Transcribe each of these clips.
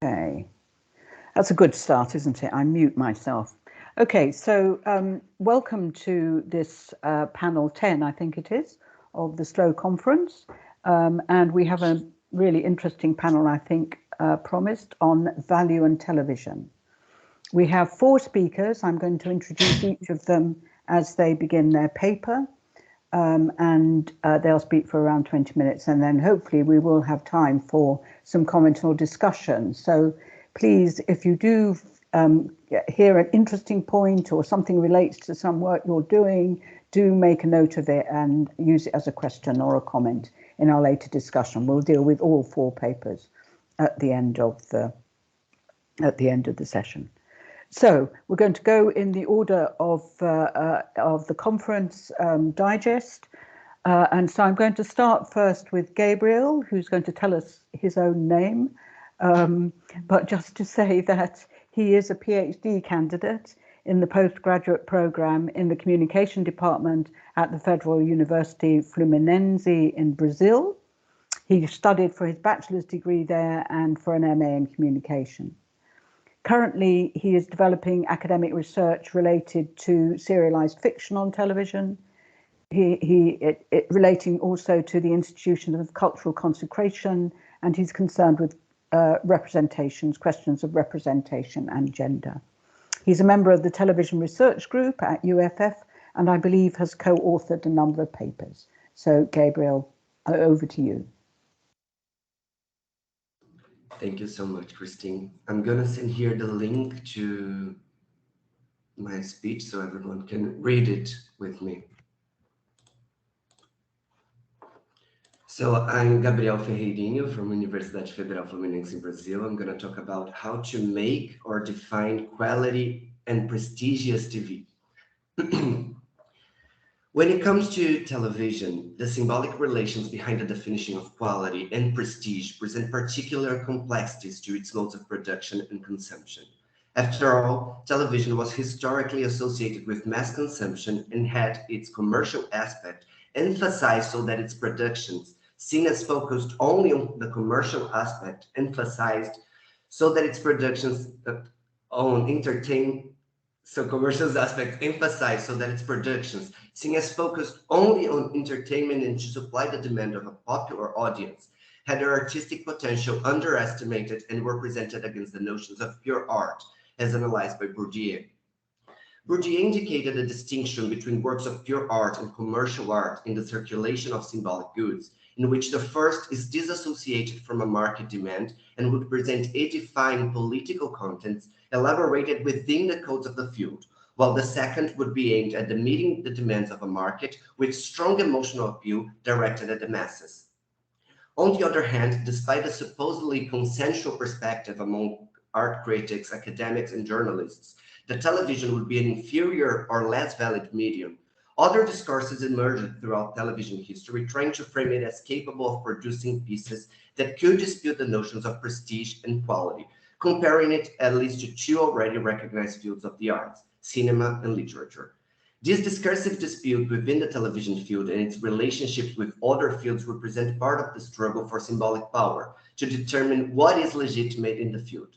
Okay, that's a good start, isn't it? I mute myself. Okay, so welcome to this panel 10, I think it is, of the SLO conference. And we have a really interesting panel, I think, promised on value and television. We have 4 speakers. I'm going to introduce each of them as they begin their paper. And they'll speak for around 20 minutes, and then hopefully we will have time for some comment or discussion. So please, if you do hear an interesting point or something relates to some work you're doing, do make a note of it and use it as a question or a comment in our later discussion. We'll deal with all 4 papers at the end of the session. So we're going to go in the order of the conference digest. And so I'm going to start first with Gabriel, who's going to tell us his own name. But just to say that he is a PhD candidate in the postgraduate program in the communication department at the Federal University Fluminense in Brazil. He studied for his bachelor's degree there and for an MA in communication. Currently, he is developing academic research related to serialized fiction on television, relating also to the institution of cultural consecration, and he's concerned with questions of representation and gender. He's a member of the Television Research Group at UFF, and I believe has co-authored a number of papers. So, Gabriel, over to you. Thank you so much, Christine. I'm going to send here the link to my speech so everyone can read it with me. So I'm Gabriel Ferreirinho from Universidade Federal Fluminense in Brazil. I'm going to talk about how to make or define quality and prestigious TV. When it comes to television, the symbolic relations behind the definition of quality and prestige present particular complexities to its modes of production and consumption. After all, television was historically associated with mass consumption and had its commercial aspect emphasized so that its productions, seen as focused only on the commercial aspect, emphasized so that its productions on entertainment. So commercial aspects emphasized so that its productions, seen as focused only on entertainment and to supply the demand of a popular audience, had their artistic potential underestimated and were presented against the notions of pure art, as analyzed by Bourdieu. Bourdieu indicated a distinction between works of pure art and commercial art in the circulation of symbolic goods, in which the first is disassociated from a market demand and would present edifying political contents elaborated within the codes of the field, while the second would be aimed at meeting the demands of a market with strong emotional appeal directed at the masses. On the other hand, despite a supposedly consensual perspective among art critics, academics, and journalists, the television would be an inferior or less valid medium. Other discourses emerged throughout television history, trying to frame it as capable of producing pieces that could dispute the notions of prestige and quality, comparing it at least to 2 already recognized fields of the arts, cinema and literature. This discursive dispute within the television field and its relationships with other fields represent part of the struggle for symbolic power to determine what is legitimate in the field.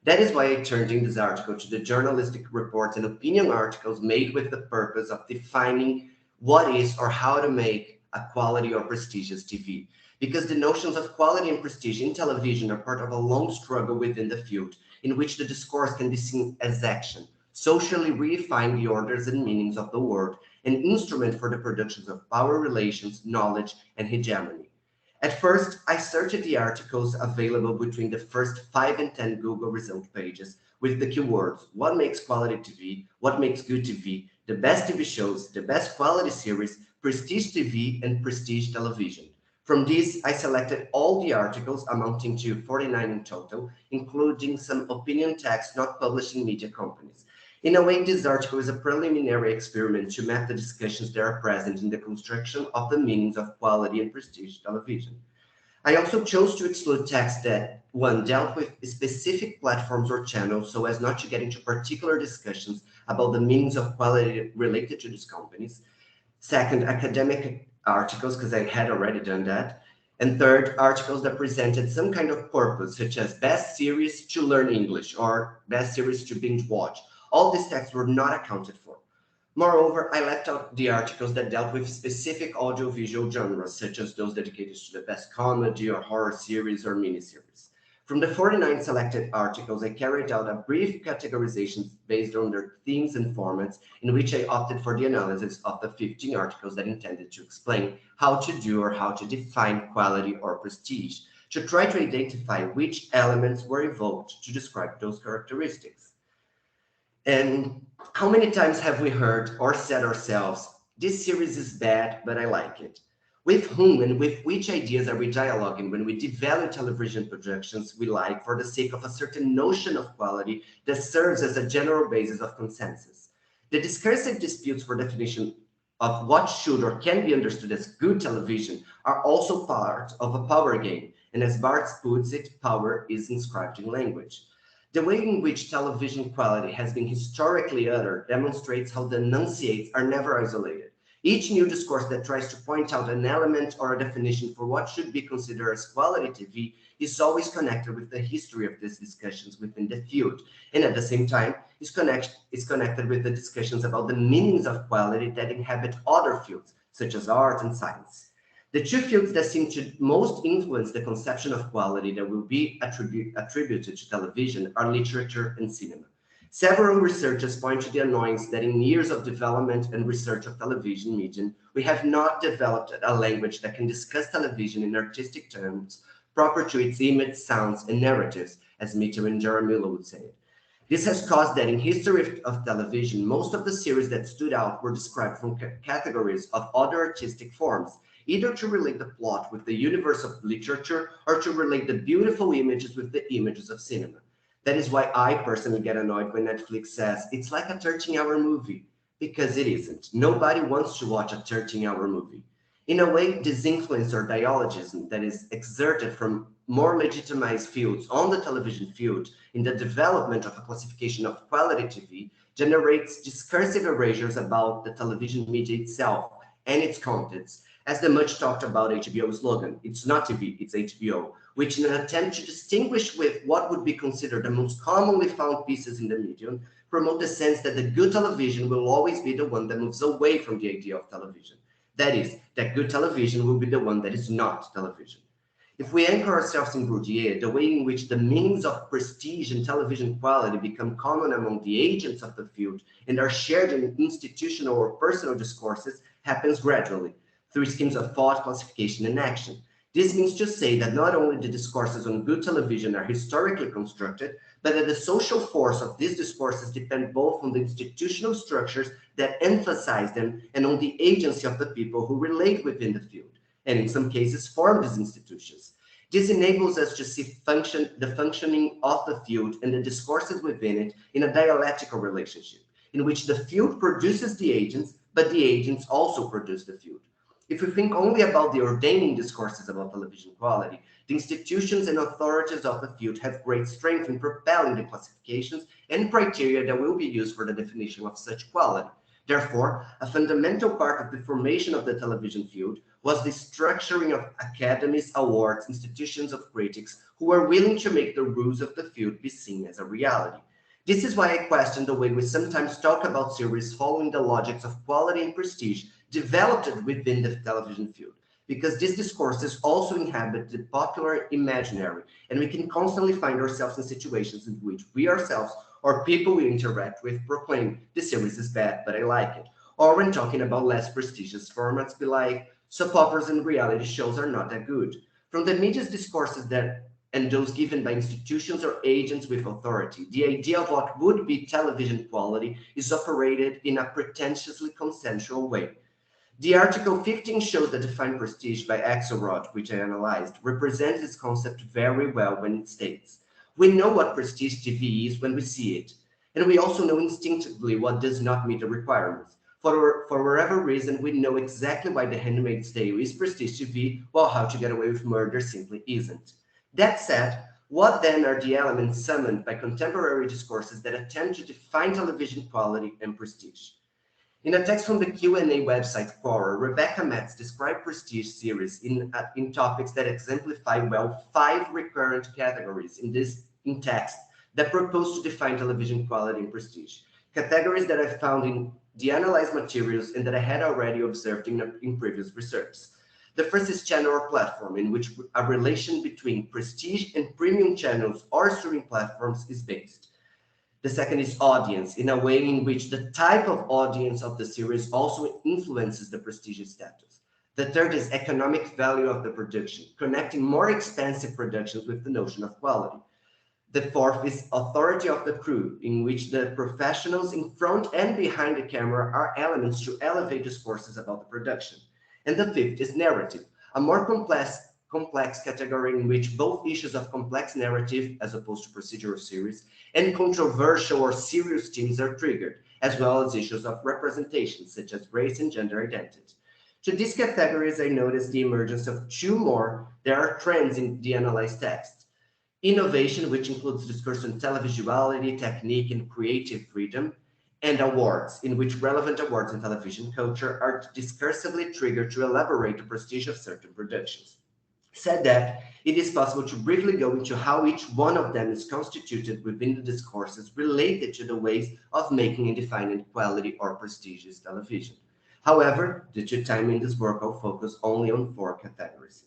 That is why I turned in this article to the journalistic reports and opinion articles made with the purpose of defining what is or how to make a quality or prestigious TV. Because the notions of quality and prestige in television are part of a long struggle within the field, in which the discourse can be seen as action, socially redefining the orders and meanings of the word, an instrument for the productions of power relations, knowledge, and hegemony. At first, I searched the articles available between the first 5 and 10 Google result pages with the keywords, what makes quality TV, what makes good TV, the best TV shows, the best quality series, prestige TV, and prestige television. From these, I selected all the articles, amounting to 49 in total, including some opinion texts not published in media companies. In a way, this article is a preliminary experiment to map the discussions that are present in the construction of the meanings of quality and prestige television. I also chose to exclude texts that, 1, dealt with specific platforms or channels so as not to get into particular discussions about the meanings of quality related to these companies. 2nd, academic articles, because I had already done that. And third, articles that presented some kind of purpose, such as best series to learn English or best series to binge watch. All these texts were not accounted for. Moreover, I left out the articles that dealt with specific audiovisual genres, such as those dedicated to the best comedy or horror series or miniseries. From the 49 selected articles, I carried out a brief categorization based on their themes and formats, in which I opted for the analysis of the 15 articles that intended to explain how to do or how to define quality or prestige, to try to identify which elements were evoked to describe those characteristics. And how many times have we heard or said ourselves, this series is bad, but I like it? With whom and with which ideas are we dialoguing when we devalue television productions we like for the sake of a certain notion of quality that serves as a general basis of consensus? The discursive disputes for definition of what should or can be understood as good television are also part of a power game, and as Barthes puts it, power is inscribed in language. The way in which television quality has been historically uttered demonstrates how the enunciates are never isolated. Each new discourse that tries to point out an element or a definition for what should be considered as quality TV is always connected with the history of these discussions within the field, and at the same time is connected with the discussions about the meanings of quality that inhabit other fields, such as art and science. The two fields that seem to most influence the conception of quality that will be attributed to television are literature and cinema. Several researchers point to the annoyance that in years of development and research of television medium, we have not developed a language that can discuss television in artistic terms proper to its image, sounds, and narratives, as Mitchell and Jaramillo would say. This has caused that in history of television, most of the series that stood out were described from categories of other artistic forms, either to relate the plot with the universe of literature or to relate the beautiful images with the images of cinema. That is why I personally get annoyed when Netflix says it's like a 13-hour movie, because it isn't. Nobody wants to watch a 13-hour movie. In a way, this influence or dialogism that is exerted from more legitimized fields on the television field in the development of a classification of quality TV generates discursive erasures about the television media itself and its contents, as the much talked about HBO slogan, it's not TV, it's HBO, which in an attempt to distinguish with what would be considered the most commonly found pieces in the medium, promote the sense that the good television will always be the one that moves away from the idea of television. That is, that good television will be the one that is not television. If we anchor ourselves in Bourdieu, the way in which the meanings of prestige and television quality become common among the agents of the field and are shared in institutional or personal discourses happens gradually, through schemes of thought, classification, and action. This means to say that not only the discourses on good television are historically constructed, but that the social force of these discourses depend both on the institutional structures that emphasize them and on the agency of the people who relate within the field, and in some cases form these institutions. This enables us to see the functioning of the field and the discourses within it in a dialectical relationship, in which the field produces the agents, but the agents also produce the field. If we think only about the ordaining discourses about television quality, the institutions and authorities of the field have great strength in propelling the classifications and criteria that will be used for the definition of such quality. Therefore, a fundamental part of the formation of the television field was the structuring of academies, awards, institutions of critics who were willing to make the rules of the field be seen as a reality. This is why I question the way we sometimes talk about series following the logics of quality and prestige developed within the television field, because these discourses also inhabit the popular imaginary, and we can constantly find ourselves in situations in which we ourselves or people we interact with proclaim the series is bad, but I like it. Or when talking about less prestigious formats, be like, soap operas and reality shows are not that good. From the media's discourses and those given by institutions or agents with authority, the idea of what would be television quality is operated in a pretentiously consensual way. The article 15 shows that defined prestige by Axelrod, which I analyzed, represents this concept very well when it states, we know what prestige TV is when we see it, and we also know instinctively what does not meet the requirements. For whatever reason, we know exactly why The Handmaid's Tale is prestige TV, while How to Get Away with Murder simply isn't. That said, what then are the elements summoned by contemporary discourses that attempt to define television quality and prestige? In a text from the Q&A website Quora, Rebecca Metz described prestige series in topics that exemplify well 5 recurrent categories in text that propose to define television quality and prestige. Categories that I found in the analyzed materials and that I had already observed in previous research. The first is channel or platform, in which a relation between prestige and premium channels or streaming platforms is based. The second is audience, in a way in which the type of audience of the series also influences the prestige status. The third is economic value of the production, connecting more expensive productions with the notion of quality. The fourth is authority of the crew, in which the professionals in front and behind the camera are elements to elevate discourses about the production. And the fifth is narrative, a more complex category in which both issues of complex narrative, as opposed to procedural series, and controversial or serious themes are triggered, as well as issues of representation, such as race and gender identity. To these categories, I noticed the emergence of 2 more. There are trends in the analyzed text. Innovation, which includes discourse on televisuality, technique, and creative freedom, and awards, in which relevant awards in television culture are discursively triggered to elaborate the prestige of certain productions. Said that, it is possible to briefly go into how each one of them is constituted within the discourses related to the ways of making and defining quality or prestigious television. However, due to time in this work, I'll focus only on 4 categories.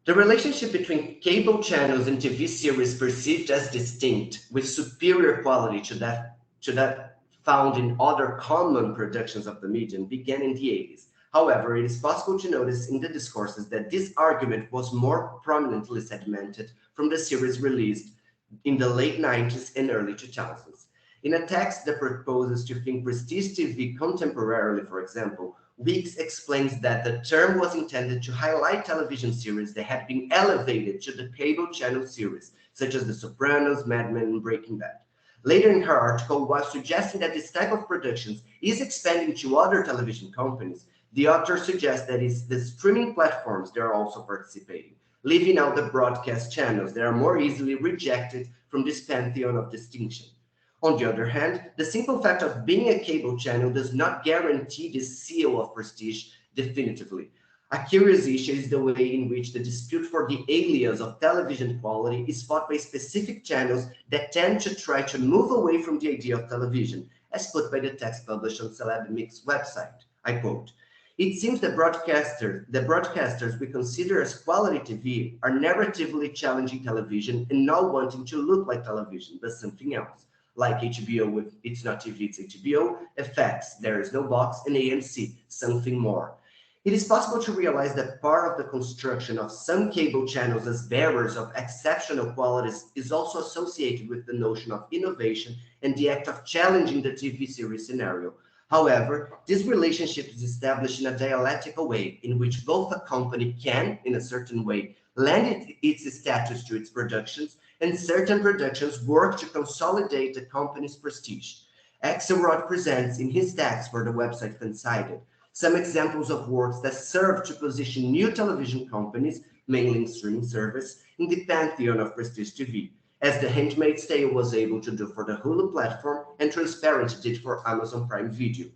The relationship between cable channels and TV series perceived as distinct, with superior quality to that found in other common productions of the medium, began in the 80s. However, it is possible to notice in the discourses that this argument was more prominently segmented from the series released in the late 90s and early 2000s. In a text that proposes to think prestige TV contemporarily, for example, Weeks explains that the term was intended to highlight television series that had been elevated to the cable channel series, such as The Sopranos, Mad Men, and Breaking Bad. Later in her article, while suggesting that this type of productions is expanding to other television companies, the author suggests that it's the streaming platforms that are also participating, leaving out the broadcast channels that are more easily rejected from this pantheon of distinction. On the other hand, the simple fact of being a cable channel does not guarantee this seal of prestige definitively. A curious issue is the way in which the dispute for the alias of television quality is fought by specific channels that tend to try to move away from the idea of television, as put by the text published on CelebMix's website. I quote, "It seems the broadcasters we consider as quality TV are narratively challenging television and not wanting to look like television, but something else. Like HBO with It's Not TV, It's HBO, FX, There Is No Box, and AMC, something more. It is possible to realize that part of the construction of some cable channels as bearers of exceptional qualities is also associated with the notion of innovation and the act of challenging the TV series scenario. However, this relationship is established in a dialectical way in which both a company can, in a certain way, lend its status to its productions, and certain productions work to consolidate the company's prestige. Axelrod presents in his text for the website Fansided some examples of works that serve to position new television companies, mainly in streaming service, in the pantheon of prestige TV, as The Handmaid's Tale was able to do for the Hulu platform and Transparent did for Amazon Prime Video.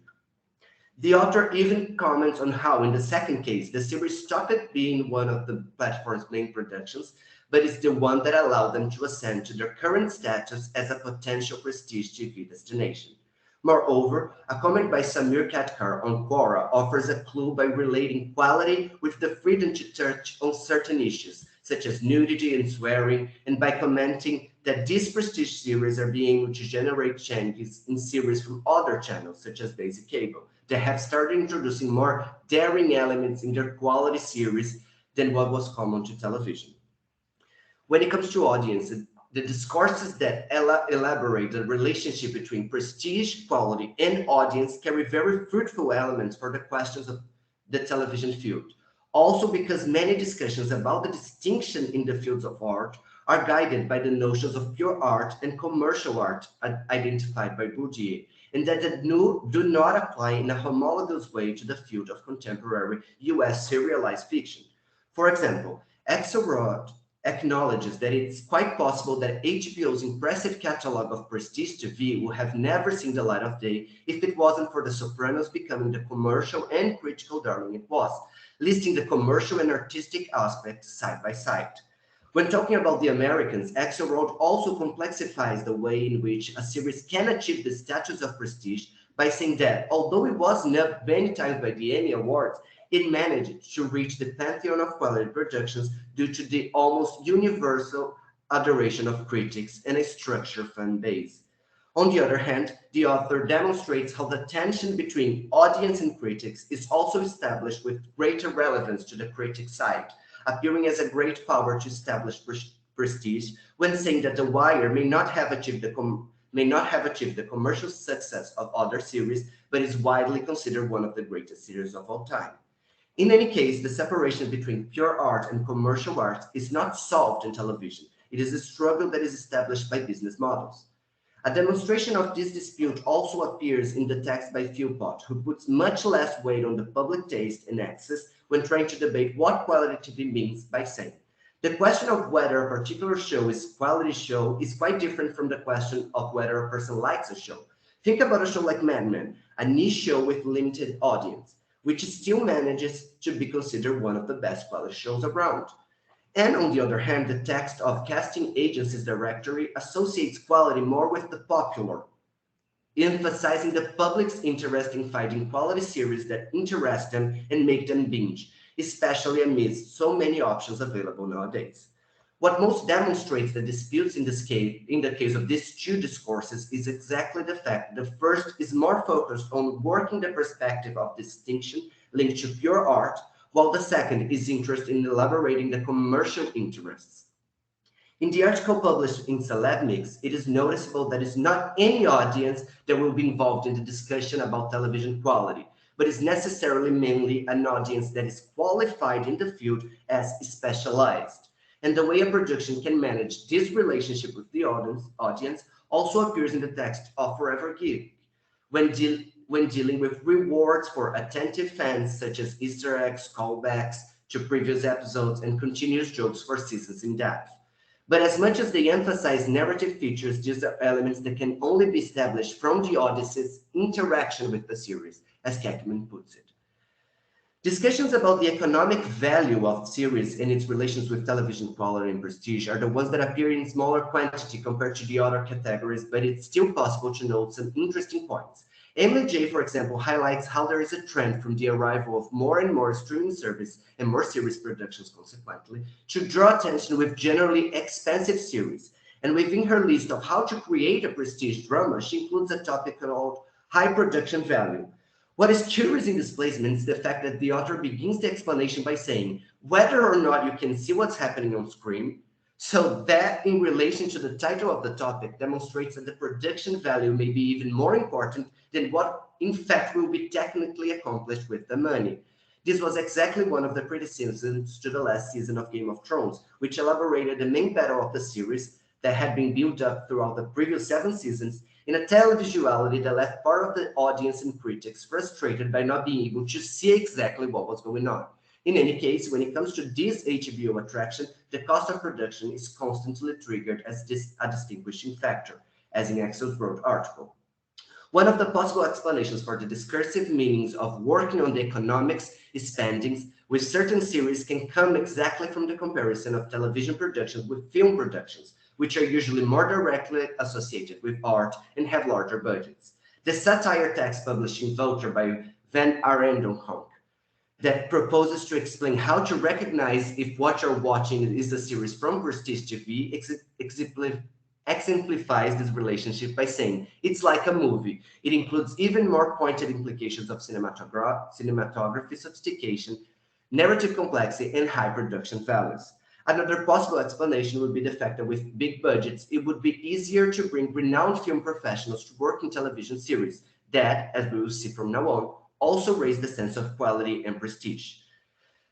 The author even comments on how, in the second case, the series stopped being one of the platform's main productions, but it's the one that allowed them to ascend to their current status as a potential prestige TV destination. Moreover, a comment by Samir Katkar on Quora offers a clue by relating quality with the freedom to touch on certain issues, such as nudity and swearing, and by commenting that these prestige series are being able to generate changes in series from other channels, such as basic cable, that have started introducing more daring elements in their quality series than what was common to television. When it comes to audiences, the discourses that elaborate the relationship between prestige, quality, and audience carry very fruitful elements for the questions of the television field. Also because many discussions about the distinction in the fields of art are guided by the notions of pure art and commercial art identified by Bourdieu, and that do not apply in a homologous way to the field of contemporary US serialized fiction. For example, Axelrod acknowledges that it's quite possible that HBO's impressive catalog of prestige TV would have never seen the light of day if it wasn't for The Sopranos becoming the commercial and critical darling it was, listing the commercial and artistic aspects side by side. When talking about The Americans, Axelrod also complexifies the way in which a series can achieve the status of prestige by saying that, although it was snubbed many times by the Emmy Awards, it managed to reach the pantheon of quality productions due to the almost universal adoration of critics and a structured fan base. On the other hand, the author demonstrates how the tension between audience and critics is also established with greater relevance to the critic side, appearing as a great power to establish prestige when saying that The Wire may not have achieved the commercial success of other series, but is widely considered one of the greatest series of all time. In any case, the separation between pure art and commercial art is not solved in television. It is a struggle that is established by business models. A demonstration of this dispute also appears in the text by Philpott, who puts much less weight on the public taste and access when trying to debate what quality TV means by saying, the question of whether a particular show is a quality show is quite different from the question of whether a person likes a show. Think about a show like Mad Men, a niche show with limited audience, which still manages to be considered one of the best quality shows around. And on the other hand, the text of Casting Agencies Directory associates quality more with the popular, emphasizing the public's interest in finding quality series that interest them and make them binge, especially amidst so many options available nowadays. What most demonstrates the disputes in the case of these two discourses is exactly the fact that the first is more focused on working the perspective of distinction linked to pure art, while the second is interested in elaborating the commercial interests. In the article published in Celeb Mix, it is noticeable that it's not any audience that will be involved in the discussion about television quality, but is necessarily mainly an audience that is qualified in the field as specialized. And the way a production can manage this relationship with the audience also appears in the text of Forever Geek, when dealing with rewards for attentive fans, such as Easter eggs, callbacks to previous episodes, and continuous jokes for seasons in depth. But as much as they emphasize narrative features, these are elements that can only be established from the audience's interaction with the series, as Keckman puts it. Discussions about the economic value of series and its relations with television quality and prestige are the ones that appear in smaller quantity compared to the other categories, but it's still possible to note some interesting points. Emily J, for example, highlights how there is a trend from the arrival of more and more streaming service and more series productions consequently to draw attention with generally expensive series. And within her list of how to create a prestige drama, she includes a topic called high production value. What is curious in this placement is the fact that the author begins the explanation by saying whether or not you can see what's happening on screen, so that in relation to the title of the topic demonstrates that the production value may be even more important than what in fact will be technically accomplished with the money. This was exactly one of the criticisms to the last season of Game of Thrones, which elaborated the main battle of the series that had been built up throughout the previous 7 seasons in a televisuality that left part of the audience and critics frustrated by not being able to see exactly what was going on. In any case, when it comes to this HBO attraction, the cost of production is constantly triggered as a distinguishing factor, as in Axelrod's article. One of the possible explanations for the discursive meanings of working on the economics spendings with certain series can come exactly from the comparison of television productions with film productions, which are usually more directly associated with art and have larger budgets. The satire text published in Vulture by Van Arendonk that proposes to explain how to recognize if what you're watching is a series from Prestige TV exemplifies this relationship by saying it's like a movie. It includes even more pointed implications of cinematography sophistication, narrative complexity, and high production values. Another possible explanation would be the fact that with big budgets, it would be easier to bring renowned film professionals to work in television series that, as we will see from now on, also raise the sense of quality and prestige.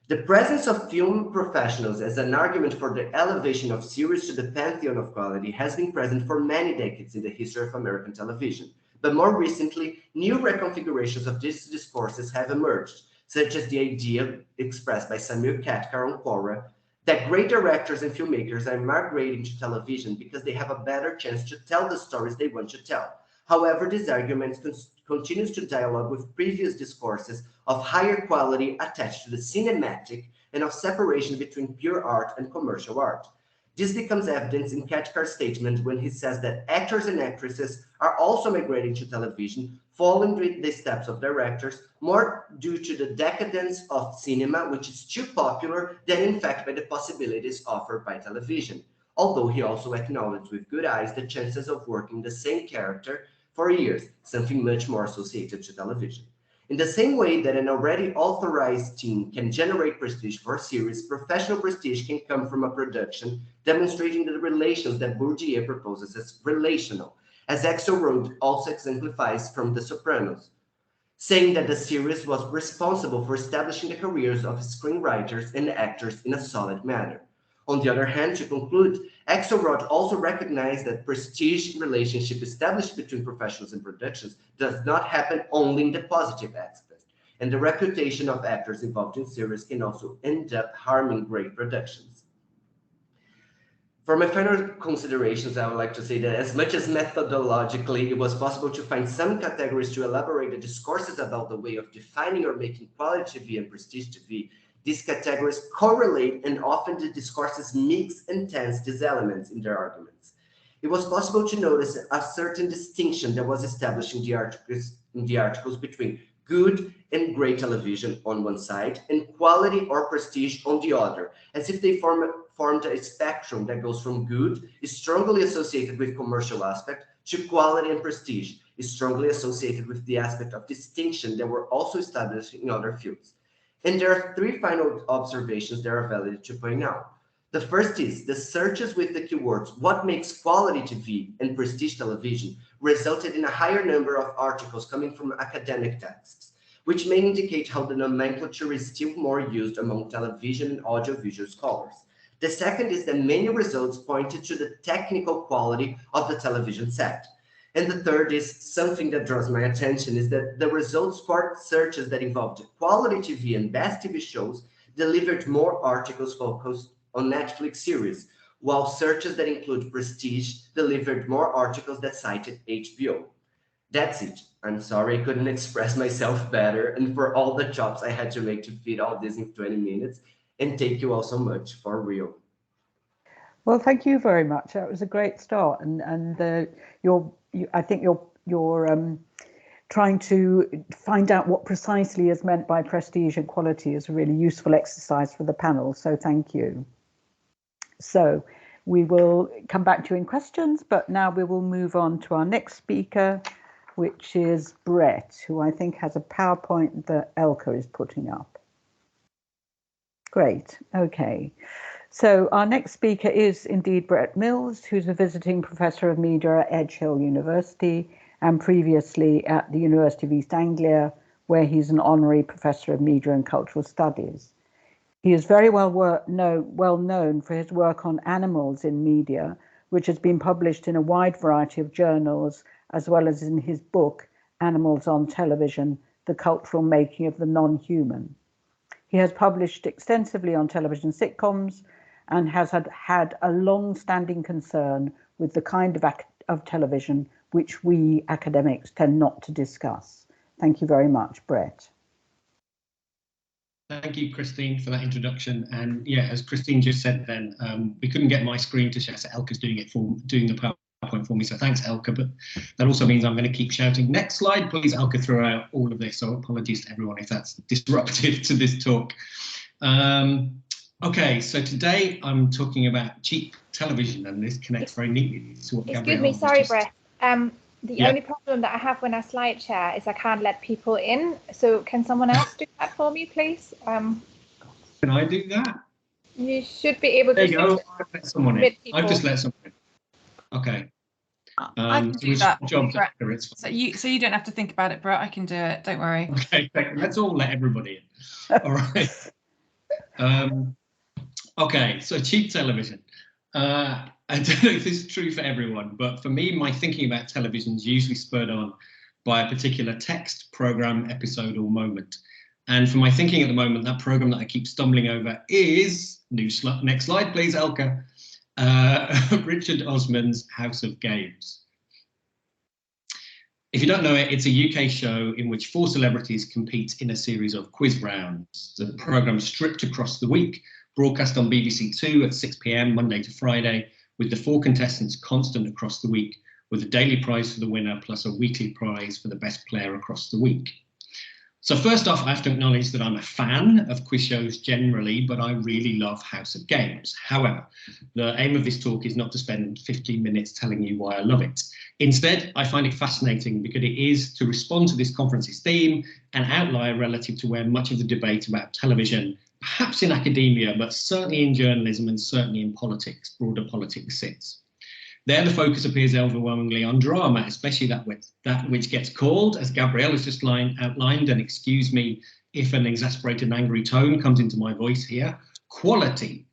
The presence of film professionals as an argument for the elevation of series to the pantheon of quality has been present for many decades in the history of American television. But more recently, new reconfigurations of these discourses have emerged, such as the idea expressed by Samir Katkar on Quora that great directors and filmmakers are migrating to television because they have a better chance to tell the stories they want to tell. However, this argument continues to dialogue with previous discourses of higher quality attached to the cinematic and of separation between pure art and commercial art. This becomes evident in Cathcart's statement when he says that actors and actresses are also migrating to television, following the steps of directors, more due to the decadence of cinema, which is too popular, than in fact by the possibilities offered by television. Although he also acknowledged with good eyes the chances of working the same character for years, something much more associated to television. In the same way that an already authorized team can generate prestige for a series, professional prestige can come from a production demonstrating the relations that Bourdieu proposes as relational, as Axelrod also exemplifies from The Sopranos, saying that the series was responsible for establishing the careers of screenwriters and actors in a solid manner. On the other hand, to conclude, Axelrod also recognized that prestige relationship established between professionals and productions does not happen only in the positive aspect, and the reputation of actors involved in series can also end up harming great productions. For my final considerations, I would like to say that as much as methodologically it was possible to find some categories to elaborate the discourses about the way of defining or making quality TV and prestige TV, these categories correlate, and often the discourses mix and tense these elements in their arguments. It was possible to notice a certain distinction that was established in the articles between good and great television on one side and quality or prestige on the other, as if they formed a spectrum that goes from good, is strongly associated with commercial aspect, to quality and prestige, is strongly associated with the aspect of distinction that were also established in other fields. And there are three final observations that are valid to point out. The first is the searches with the keywords "what makes quality TV" and "prestige television" resulted in a higher number of articles coming from academic texts, which may indicate how the nomenclature is still more used among television and audiovisual scholars. The second is that many results pointed to the technical quality of the television set. And the third is something that draws my attention, is that the results for searches that involved quality TV and best TV shows delivered more articles focused on Netflix series, while searches that include prestige delivered more articles that cited HBO. That's it. I'm sorry I couldn't express myself better, and for all the chops I had to make to fit all this in 20 minutes. And thank you all so much, for real. Well, thank you very much. That was a great start, and I think you're trying to find out what precisely is meant by prestige and quality is a really useful exercise for the panel. So thank you. So we will come back to you in questions, but now we will move on to our next speaker, which is Brett, who I think has a PowerPoint that Elke is putting up. Great. Okay. So our next speaker is indeed Brett Mills, who's a visiting professor of media at Edge Hill University and previously at the University of East Anglia, where he's an honorary professor of media and cultural studies. He is very well known for his work on animals in media, which has been published in a wide variety of journals, as well as in his book, Animals on Television, The Cultural Making of the Non-Human. He has published extensively on television sitcoms and has had a long-standing concern with the kind of television which we academics tend not to discuss. Thank you very much, Brett. Thank you, Christine, for that introduction. And yeah, as Christine just said then, we couldn't get my screen to share, so Elke's doing the PowerPoint for me. So thanks, Elke. But that also means I'm going to keep shouting, "Next slide, please," Elke, throughout all of this. So apologies to everyone if that's disruptive to this talk. Okay, so today I'm talking about cheap television, and this connects very neatly to what Gabriel. Excuse me, sorry, Brett. The only problem that I have when I slide share is I can't let people in. So can someone else do that for me, please? Can I do that? You should be able to. There you go. I've let someone in. I've just let someone in. Okay. I can do that. So you don't have to think about it, Brett. I can do it. Don't worry. Okay, let's all let everybody in. All right. Okay, so cheap television. I don't know if this is true for everyone, but for me, my thinking about television is usually spurred on by a particular text, program, episode, or moment. And for my thinking at the moment, that programme that I keep stumbling over is, next slide please, Elka, Richard Osman's House of Games. If you don't know it, it's a UK show in which 4 celebrities compete in a series of quiz rounds. The programme's stripped across the week, broadcast on BBC 2 at 6 PM, Monday to Friday, with the 4 contestants constant across the week, with a daily prize for the winner plus a weekly prize for the best player across the week. So first off, I have to acknowledge that I'm a fan of quiz shows generally, but I really love House of Games. However, the aim of this talk is not to spend 15 minutes telling you why I love it. Instead, I find it fascinating because it is to respond to this conference's theme, an outlier relative to where much of the debate about television, perhaps in academia, but certainly in journalism and certainly in politics, broader politics sits. There, the focus appears overwhelmingly on drama, especially that which gets called, as Gabriel has just outlined, and excuse me if an exasperated and angry tone comes into my voice here, quality.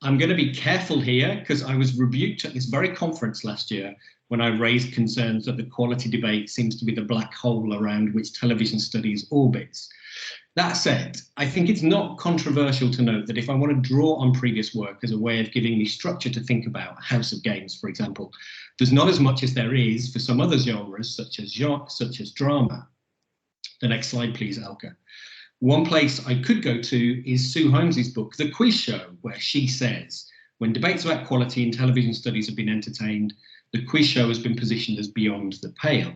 I'm going to be careful here because I was rebuked at this very conference last year when I raised concerns that the quality debate seems to be the black hole around which television studies orbits. That said, I think it's not controversial to note that if I want to draw on previous work as a way of giving me structure to think about, House of Games, for example, there's not as much as there is for some other genres, such as drama. The next slide, please, Elka. One place I could go to is Sue Holmes's book, The Quiz Show, where she says, when debates about quality in television studies have been entertained, the quiz show has been positioned as beyond the pale.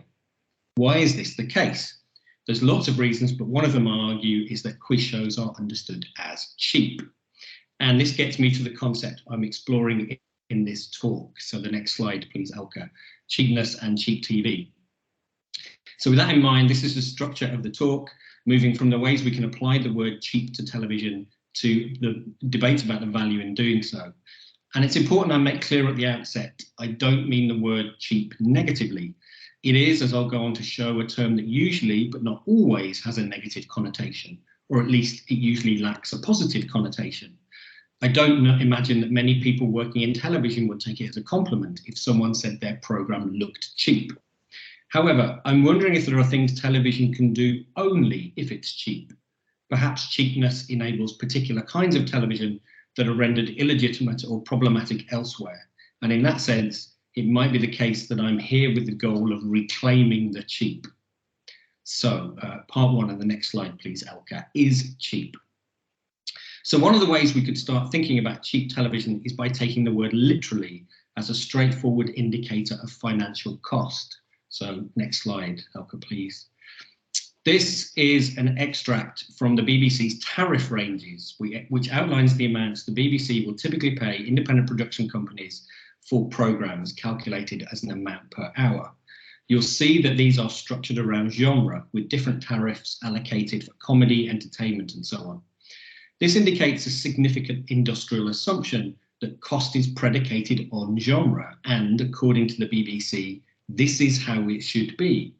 Why is this the case? There's lots of reasons, but one of them I argue is that quiz shows are understood as cheap. And this gets me to the concept I'm exploring in this talk. So the next slide, please, Elka. Cheapness and cheap TV. So with that in mind, this is the structure of the talk, moving from the ways we can apply the word cheap to television to the debate about the value in doing so. And it's important I make clear at the outset, I don't mean the word cheap negatively. It is, as I'll go on to show, a term that usually, but not always, has a negative connotation, or at least it usually lacks a positive connotation. I don't imagine that many people working in television would take it as a compliment if someone said their programme looked cheap. However, I'm wondering if there are things television can do only if it's cheap. Perhaps cheapness enables particular kinds of television that are rendered illegitimate or problematic elsewhere. And in that sense, it might be the case that I'm here with the goal of reclaiming the cheap. So part 1 and the next slide, please, Elka, is cheap. So one of the ways we could start thinking about cheap television is by taking the word literally as a straightforward indicator of financial cost. So next slide, Elka, please. This is an extract from the BBC's tariff ranges, which outlines the amounts the BBC will typically pay independent production companies for programmes calculated as an amount per hour. You'll see that these are structured around genre, with different tariffs allocated for comedy, entertainment, and so on. This indicates a significant industrial assumption that cost is predicated on genre, and according to the BBC, this is how it should be.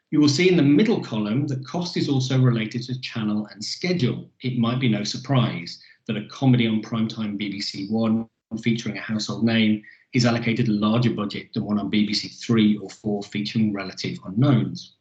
You will see in the middle column that cost is also related to channel and schedule. It might be no surprise that a comedy on primetime BBC One featuring a household name is allocated a larger budget than one on BBC 3 or 4 featuring relative unknowns.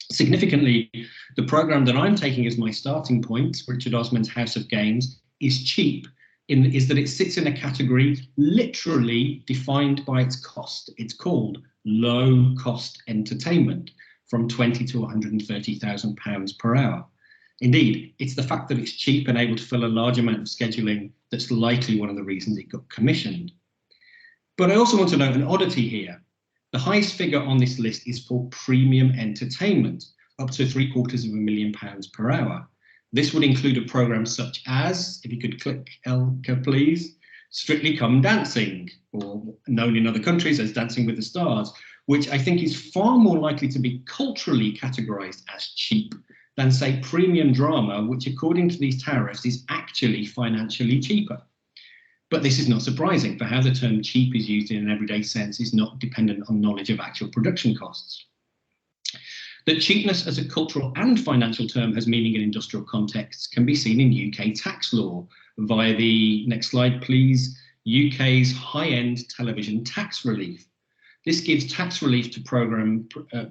Significantly, the programme that I'm taking as my starting point, Richard Osman's House of Games, is cheap, is that it sits in a category literally defined by its cost. It's called low cost entertainment, from £20,000 to £130,000 per hour. Indeed, it's the fact that it's cheap and able to fill a large amount of scheduling that's likely one of the reasons it got commissioned. But I also want to note an oddity here. The highest figure on this list is for premium entertainment, up to £750,000 per hour. This would include a programme such as, if you could click Elka please, Strictly Come Dancing, or known in other countries as Dancing with the Stars, which I think is far more likely to be culturally categorised as cheap than, say, premium drama, which according to these tariffs is actually financially cheaper. But this is not surprising, for how the term cheap is used in an everyday sense is not dependent on knowledge of actual production costs. That cheapness as a cultural and financial term has meaning in industrial contexts can be seen in UK tax law via the, next slide please, UK's high-end television tax relief. This gives tax relief to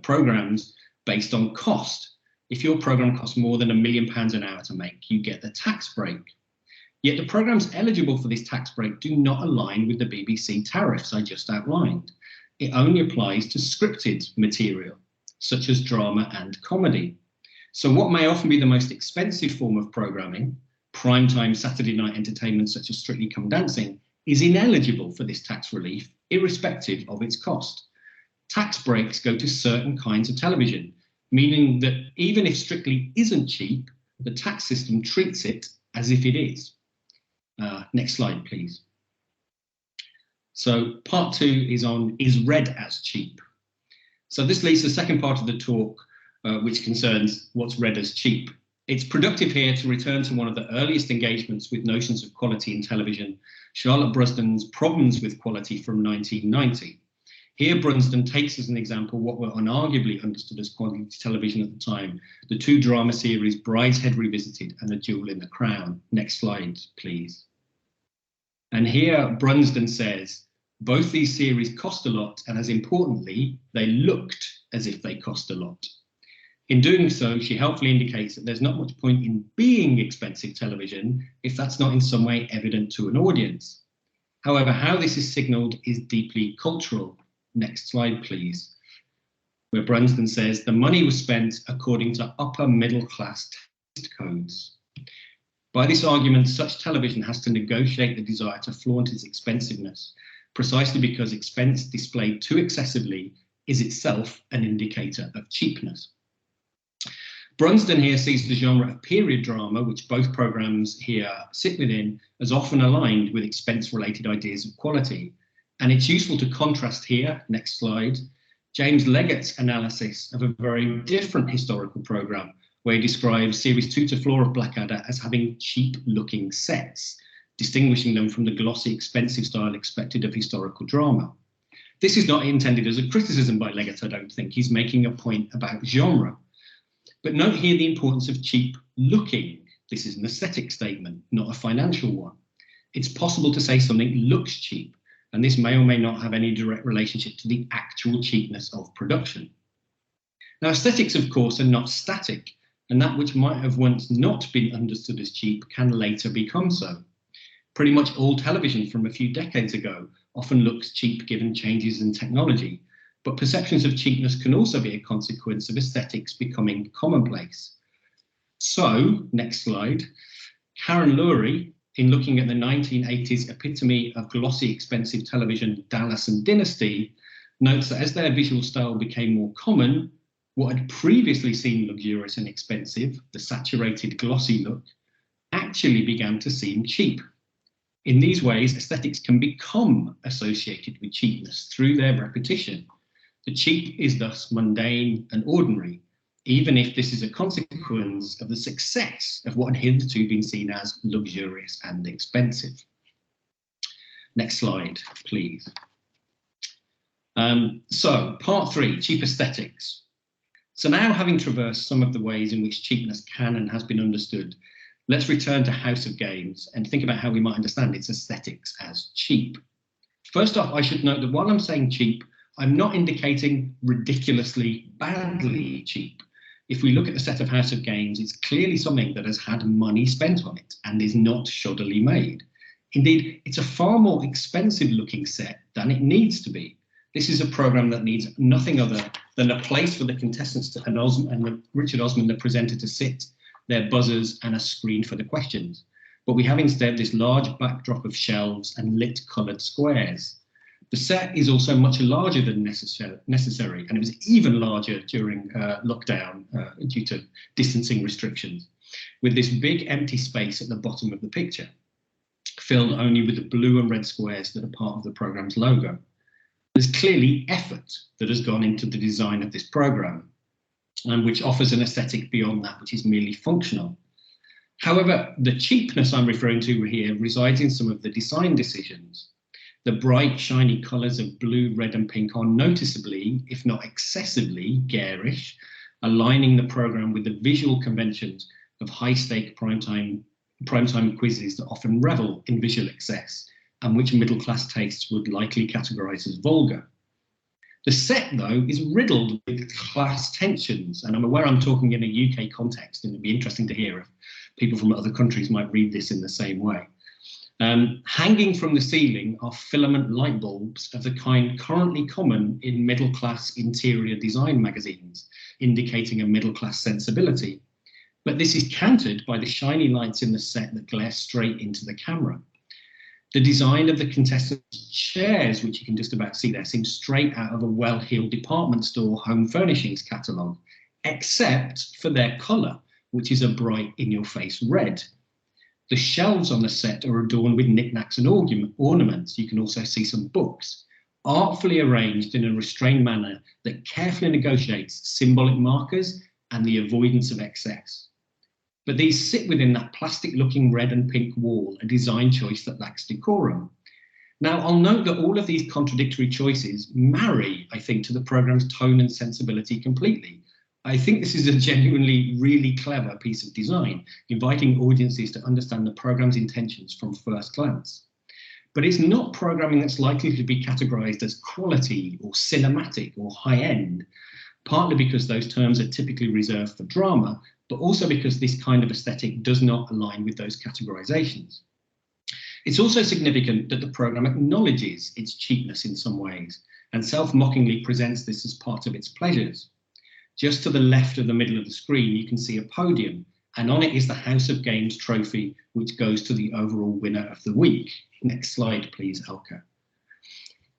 programmes based on cost, If your programme costs more than £1 million an hour to make, you get the tax break. Yet the programmes eligible for this tax break do not align with the BBC tariffs I just outlined. It only applies to scripted material, such as drama and comedy. So what may often be the most expensive form of programming, primetime Saturday night entertainment such as Strictly Come Dancing, is ineligible for this tax relief, irrespective of its cost. Tax breaks go to certain kinds of television, meaning that even if Strictly isn't cheap, the tax system treats it as if it is. Next slide, please. So part 2 is on, is read as cheap? So this leads to the second part of the talk, which concerns what's read as cheap. It's productive here to return to one of the earliest engagements with notions of quality in television, Charlotte Brusden's Problems with Quality from 1990. Here, Brunsden takes as an example what were unarguably understood as quality television at the time, the 2 drama series Brideshead Revisited and A Jewel in the Crown. Next slide, please. And here, Brunsden says, both these series cost a lot, and as importantly, they looked as if they cost a lot. In doing so, she helpfully indicates that there's not much point in being expensive television if that's not in some way evident to an audience. However, how this is signalled is deeply cultural. Next slide, please. Where Brunsden says the money was spent according to upper middle class taste codes. By this argument, such television has to negotiate the desire to flaunt its expensiveness, precisely because expense displayed too excessively is itself an indicator of cheapness. Brunsden here sees the genre of period drama, which both programmes here sit within, as often aligned with expense-related ideas of quality. And it's useful to contrast here, next slide, James Leggett's analysis of a very different historical programme, where he describes series 2 to 4 of Blackadder as having cheap-looking sets, distinguishing them from the glossy, expensive style expected of historical drama. This is not intended as a criticism by Leggett, I don't think. He's making a point about genre. But note here the importance of cheap looking. This is an aesthetic statement, not a financial one. It's possible to say something looks cheap, and this may or may not have any direct relationship to the actual cheapness of production. Now, aesthetics, of course, are not static, and that which might have once not been understood as cheap can later become so. Pretty much all television from a few decades ago often looks cheap given changes in technology, but perceptions of cheapness can also be a consequence of aesthetics becoming commonplace. So, next slide, Karen Lurie, in looking at the 1980s epitome of glossy, expensive television, Dallas and Dynasty, notes that as their visual style became more common, what had previously seemed luxurious and expensive, the saturated, glossy look, actually began to seem cheap. In these ways, aesthetics can become associated with cheapness through their repetition. The cheap is thus mundane and ordinary, even if this is a consequence of the success of what had hitherto been seen as luxurious and expensive. Next slide, please. So, part 3, cheap aesthetics. So now, having traversed some of the ways in which cheapness can and has been understood, let's return to House of Games and think about how we might understand its aesthetics as cheap. First off, I should note that while I'm saying cheap, I'm not indicating ridiculously badly cheap. If we look at the set of House of Games, it's clearly something that has had money spent on it and is not shoddily made. Indeed, it's a far more expensive looking set than it needs to be. This is a programme that needs nothing other than a place for the contestants and Richard Osman, the presenter, to sit, their buzzers and a screen for the questions. But we have instead this large backdrop of shelves and lit coloured squares. The set is also much larger than necessary, and it was even larger during lockdown due to distancing restrictions, with this big empty space at the bottom of the picture, filled only with the blue and red squares that are part of the programme's logo. There's clearly effort that has gone into the design of this programme, and which offers an aesthetic beyond that which is merely functional. However, the cheapness I'm referring to here resides in some of the design decisions. The bright, shiny colours of blue, red and pink are noticeably, if not excessively, garish, aligning the programme with the visual conventions of high-stake primetime quizzes that often revel in visual excess and which middle-class tastes would likely categorise as vulgar. The set, though, is riddled with class tensions, and I'm aware I'm talking in a UK context, and it'd be interesting to hear if people from other countries might read this in the same way. Hanging from the ceiling are filament light bulbs of the kind currently common in middle-class interior design magazines, indicating a middle-class sensibility. But this is countered by the shiny lights in the set that glare straight into the camera. The design of the contestants' chairs, which you can just about see there, seems straight out of a well-heeled department store home furnishings catalogue, except for their colour, which is a bright in-your-face red. The shelves on the set are adorned with knickknacks and ornaments. You can also see some books, artfully arranged in a restrained manner that carefully negotiates symbolic markers and the avoidance of excess. But these sit within that plastic-looking red and pink wall, a design choice that lacks decorum. Now, I'll note that all of these contradictory choices marry, I think, to the programme's tone and sensibility completely. I think this is a genuinely really clever piece of design, inviting audiences to understand the programme's intentions from first glance. But it's not programming that's likely to be categorised as quality or cinematic or high-end, partly because those terms are typically reserved for drama, but also because this kind of aesthetic does not align with those categorisations. It's also significant that the programme acknowledges its cheapness in some ways and self-mockingly presents this as part of its pleasures. Just to the left of the middle of the screen, you can see a podium, and on it is the House of Games trophy, which goes to the overall winner of the week. Next slide, please, Elka.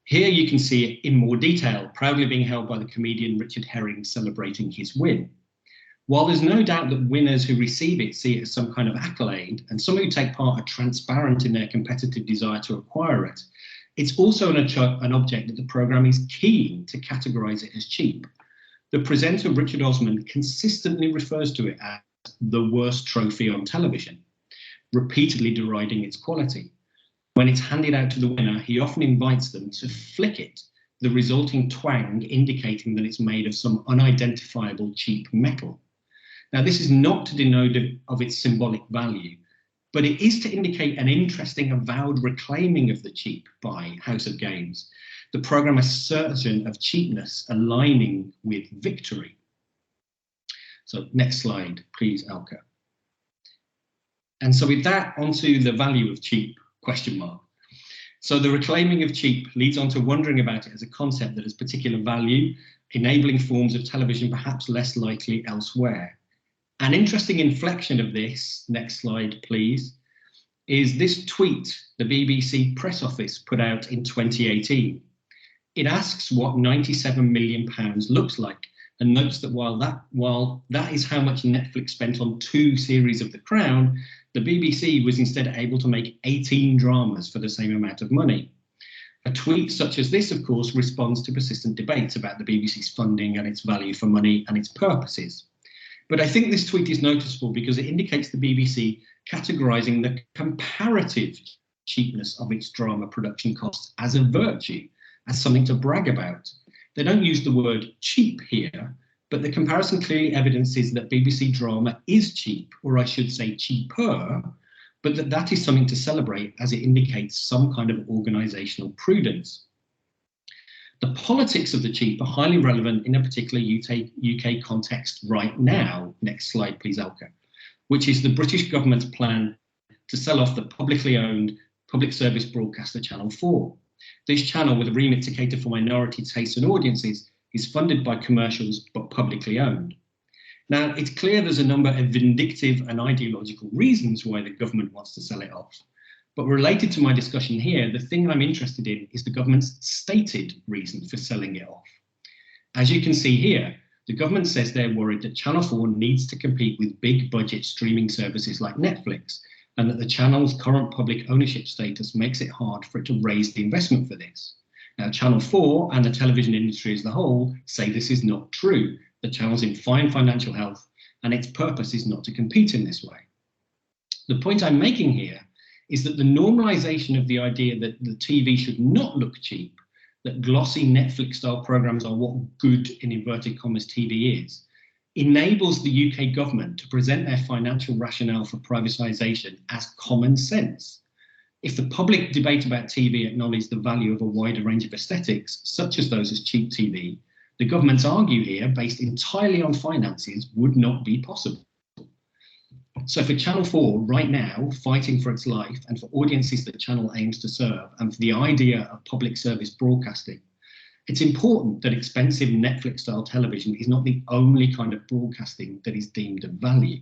Here you can see it in more detail, proudly being held by the comedian Richard Herring celebrating his win. While there's no doubt that winners who receive it see it as some kind of accolade, and some who take part are transparent in their competitive desire to acquire it, it's also an object that the programme is keen to categorise it as cheap. The presenter, Richard Osman, consistently refers to it as the worst trophy on television, repeatedly deriding its quality. When it's handed out to the winner, he often invites them to flick it, the resulting twang indicating that it's made of some unidentifiable cheap metal. Now, this is not to denote of its symbolic value, but it is to indicate an interesting avowed reclaiming of the cheap by House of Games, the programme assertion of cheapness aligning with victory. So next slide, please, Elka. And so with that, onto the value of cheap, question mark. So the reclaiming of cheap leads on to wondering about it as a concept that has particular value, enabling forms of television perhaps less likely elsewhere. An interesting inflection of this, next slide, please, is this tweet the BBC press office put out in 2018. It asks what £97 million looks like and notes that while that is how much Netflix spent on 2 series of The Crown, the BBC was instead able to make 18 dramas for the same amount of money. A tweet such as this, of course, responds to persistent debates about the BBC's funding and its value for money and its purposes. But I think this tweet is noticeable because it indicates the BBC categorising the comparative cheapness of its drama production costs as a virtue, as something to brag about. They don't use the word cheap here, but the comparison clearly evidences that BBC drama is cheap, or I should say cheaper, but that is something to celebrate as it indicates some kind of organisational prudence. The politics of the cheap are highly relevant in a particular UK context right now. Next slide, please, Elka, which is the British government's plan to sell off the publicly owned public service broadcaster Channel 4. This channel, with a remit to cater for minority tastes and audiences, is funded by commercials but publicly owned. Now, it's clear there's a number of vindictive and ideological reasons why the government wants to sell it off. But related to my discussion here, the thing I'm interested in is the government's stated reason for selling it off. As you can see here, the government says they're worried that Channel 4 needs to compete with big budget streaming services like Netflix, and that the channel's current public ownership status makes it hard for it to raise the investment for this. Now, Channel 4 and the television industry as a whole say this is not true. The channel's in fine financial health, and its purpose is not to compete in this way. The point I'm making here is that the normalisation of the idea that the TV should not look cheap, that glossy Netflix-style programmes are what good, in inverted commas, TV is, enables the UK government to present their financial rationale for privatisation as common sense. If the public debate about TV acknowledged the value of a wider range of aesthetics, such as those as cheap TV, the government's argue here, based entirely on finances, would not be possible. So for Channel 4 right now, fighting for its life, and for audiences that Channel aims to serve, and for the idea of public service broadcasting, it's important that expensive Netflix-style television is not the only kind of broadcasting that is deemed of value.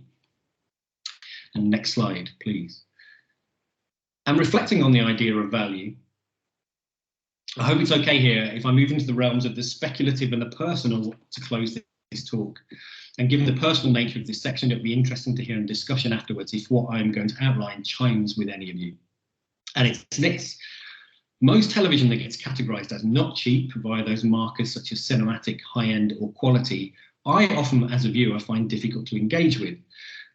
And next slide, please. And reflecting on the idea of value, I hope it's okay here if I move into the realms of the speculative and the personal to close this talk. And given the personal nature of this section, it'll be interesting to hear in discussion afterwards if what I'm going to outline chimes with any of you. And it's this. Most television that gets categorized as not cheap via those markers such as cinematic, high-end or quality, I often, as a viewer, find difficult to engage with.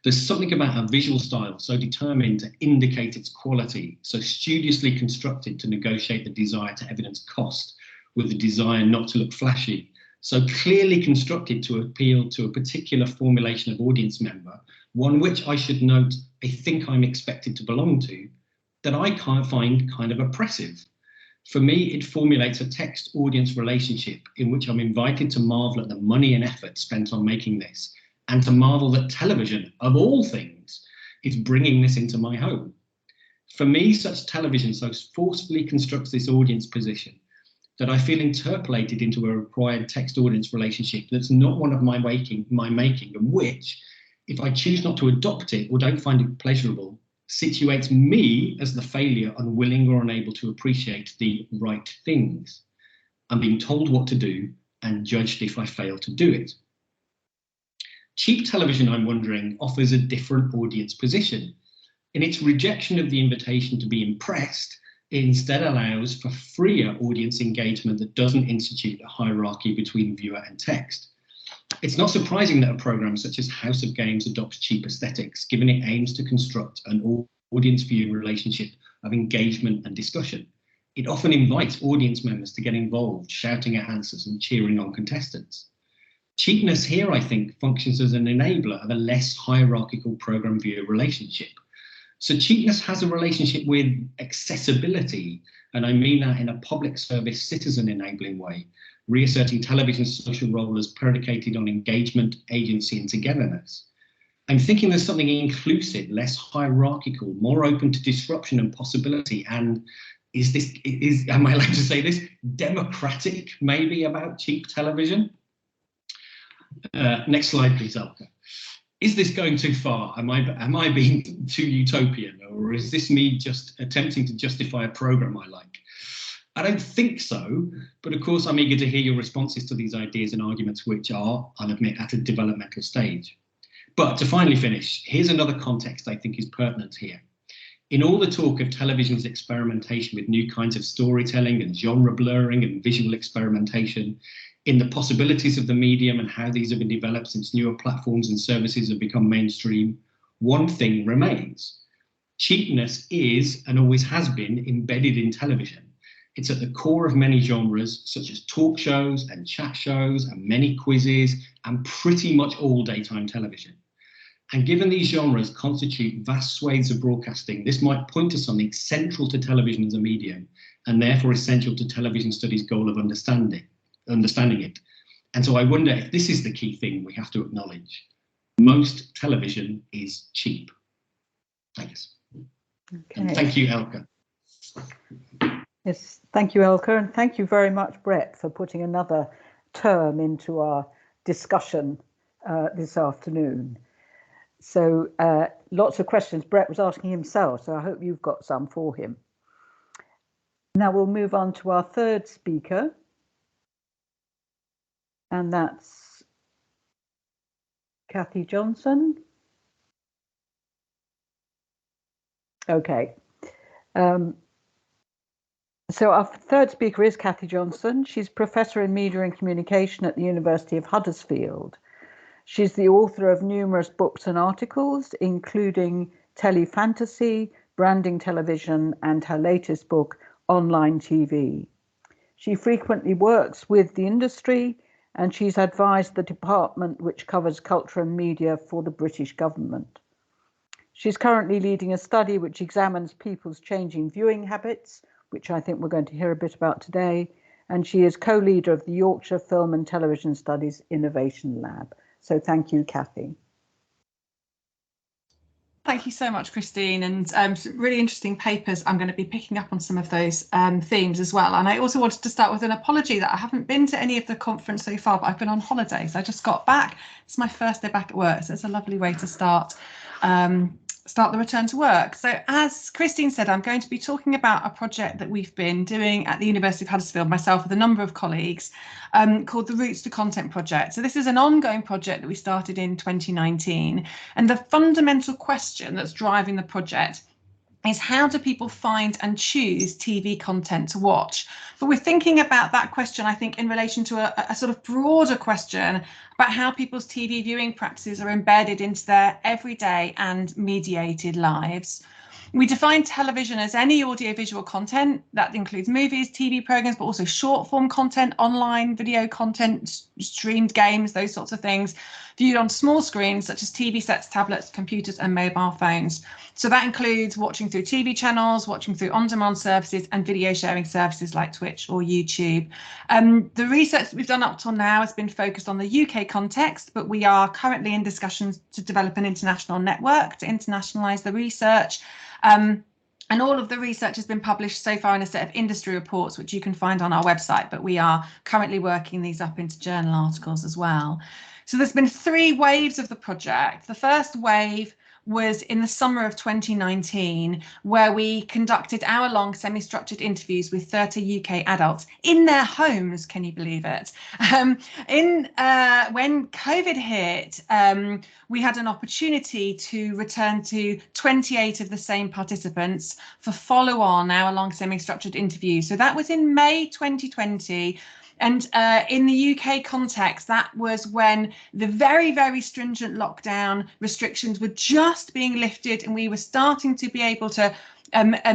There's something about a visual style so determined to indicate its quality, so studiously constructed to negotiate the desire to evidence cost with the desire not to look flashy, so clearly constructed to appeal to a particular formulation of audience member, one which I should note I think I'm expected to belong to, that I can't find kind of oppressive. For me, it formulates a text-audience relationship in which I'm invited to marvel at the money and effort spent on making this, and to marvel that television, of all things, is bringing this into my home. For me, such television so forcefully constructs this audience position that I feel interpolated into a required text-audience relationship that's not one of my making, and which, if I choose not to adopt it or don't find it pleasurable, situates me as the failure, unwilling or unable to appreciate the right things. I'm being told what to do and judged if I fail to do it. Cheap television, I'm wondering, offers a different audience position. In its rejection of the invitation to be impressed, it instead allows for freer audience engagement that doesn't institute a hierarchy between viewer and text. It's not surprising that a programme such as House of Games adopts cheap aesthetics, given it aims to construct an audience-viewer relationship of engagement and discussion. It often invites audience members to get involved, shouting at answers and cheering on contestants. Cheapness here, I think, functions as an enabler of a less hierarchical programme-viewer relationship. So cheapness has a relationship with accessibility, and I mean that in a public service citizen-enabling way, reasserting television's social role as predicated on engagement, agency and togetherness. I'm thinking there's something inclusive, less hierarchical, more open to disruption and possibility, and am I allowed to say this, democratic maybe about cheap television? Next slide, please, Elka. Is this going too far? Am I being too utopian, or is this me just attempting to justify a programme I like? I don't think so, but of course I'm eager to hear your responses to these ideas and arguments which are, I'll admit, at a developmental stage. But to finally finish, here's another context I think is pertinent here. In all the talk of television's experimentation with new kinds of storytelling and genre blurring and visual experimentation, in the possibilities of the medium and how these have been developed since newer platforms and services have become mainstream, one thing remains. Cheapness is, and always has been, embedded in television. It's at the core of many genres, such as talk shows and chat shows and many quizzes and pretty much all daytime television. And given these genres constitute vast swathes of broadcasting, this might point to something central to television as a medium, and therefore essential to television studies' goal of understanding it. And so I wonder if this is the key thing we have to acknowledge. Most television is cheap. Thanks. Okay. And thank you, Elka. Yes, thank you, Elka, and thank you very much, Brett, for putting another term into our discussion this afternoon. So lots of questions Brett was asking himself, so I hope you've got some for him. Now we'll move on to our third speaker, and that's Kathy Johnson. Okay. So our third speaker is Kathy Johnson. She's Professor in Media and Communication at the University of Huddersfield. She's the author of numerous books and articles, including Telefantasy, Branding Television, and her latest book, Online TV. She frequently works with the industry, and she's advised the department which covers culture and media for the British government. She's currently leading a study which examines people's changing viewing habits, which I think we're going to hear a bit about today. And she is co-leader of the Yorkshire Film and Television Studies Innovation Lab. So thank you, Kathy. Thank you so much, Christine, and some really interesting papers. I'm going to be picking up on some of those themes as well. And I also wanted to start with an apology that I haven't been to any of the conference so far, but I've been on holiday. So I just got back. It's my first day back at work, so it's a lovely way to start the return to work. So as Christine said, I'm going to be talking about a project that we've been doing at the University of Huddersfield, myself with a number of colleagues, called the Roots to Content project. So this is an ongoing project that we started in 2019. And the fundamental question that's driving the project is, how do people find and choose TV content to watch? But we're thinking about that question, I think, in relation to a sort of broader question about how people's TV viewing practices are embedded into their everyday and mediated lives. We define television as any audiovisual content that includes movies, TV programs, but also short form content, online video content, streamed games, those sorts of things, viewed on small screens such as TV sets, tablets, computers and mobile phones. So that includes watching through TV channels, watching through on-demand services and video sharing services like Twitch or YouTube. The research that we've done up till now has been focused on the UK context, but we are currently in discussions to develop an international network to internationalise the research. And all of the research has been published so far in a set of industry reports, which you can find on our website, but we are currently working these up into journal articles as well. So there's been 3 waves of the project. The first wave was in the summer of 2019, where we conducted hour-long semi-structured interviews with 30 UK adults in their homes. Can you believe it? When COVID hit, we had an opportunity to return to 28 of the same participants for follow-on hour-long semi-structured interviews. So that was in May 2020. And in the UK context, that was when the very, very stringent lockdown restrictions were just being lifted, and we were starting to be able to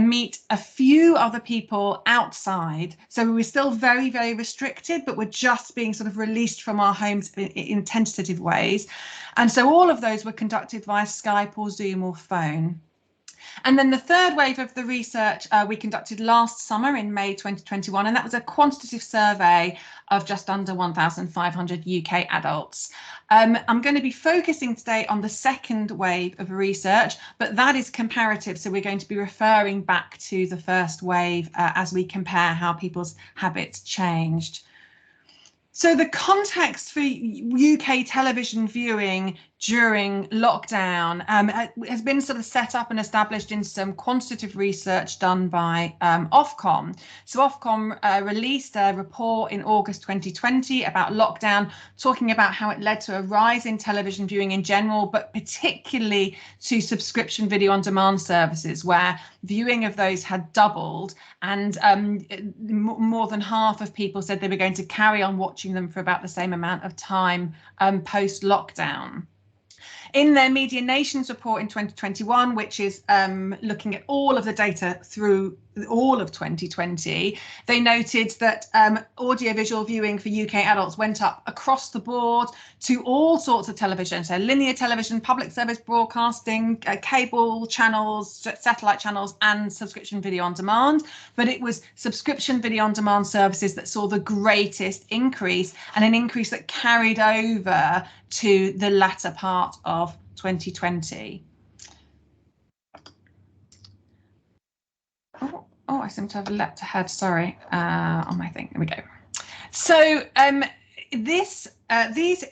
meet a few other people outside. So we were still very, very restricted, but we're just being sort of released from our homes in tentative ways. And so all of those were conducted via Skype or Zoom or phone. And then the third wave of the research we conducted last summer in May 2021, and that was a quantitative survey of just under 1,500 UK adults. I'm going to be focusing today on the second wave of research, but that is comparative. So we're going to be referring back to the first wave as we compare how people's habits changed. So the context for UK television viewing during lockdown has been sort of set up and established in some quantitative research done by Ofcom. So Ofcom released a report in August 2020 about lockdown, talking about how it led to a rise in television viewing in general, but particularly to subscription video on demand services, where viewing of those had doubled, and more than half of people said they were going to carry on watching them for about the same amount of time post lockdown. In their Media Nations report in 2021, which is looking at all of the data through all of 2020, they noted that audiovisual viewing for UK adults went up across the board to all sorts of television, so linear television, public service broadcasting, cable channels, satellite channels, and subscription video on demand. But it was subscription video on demand services that saw the greatest increase, and an increase that carried over to the latter part of 2020. Oh, I seem to have leapt ahead, sorry, on my thing. There we go. So these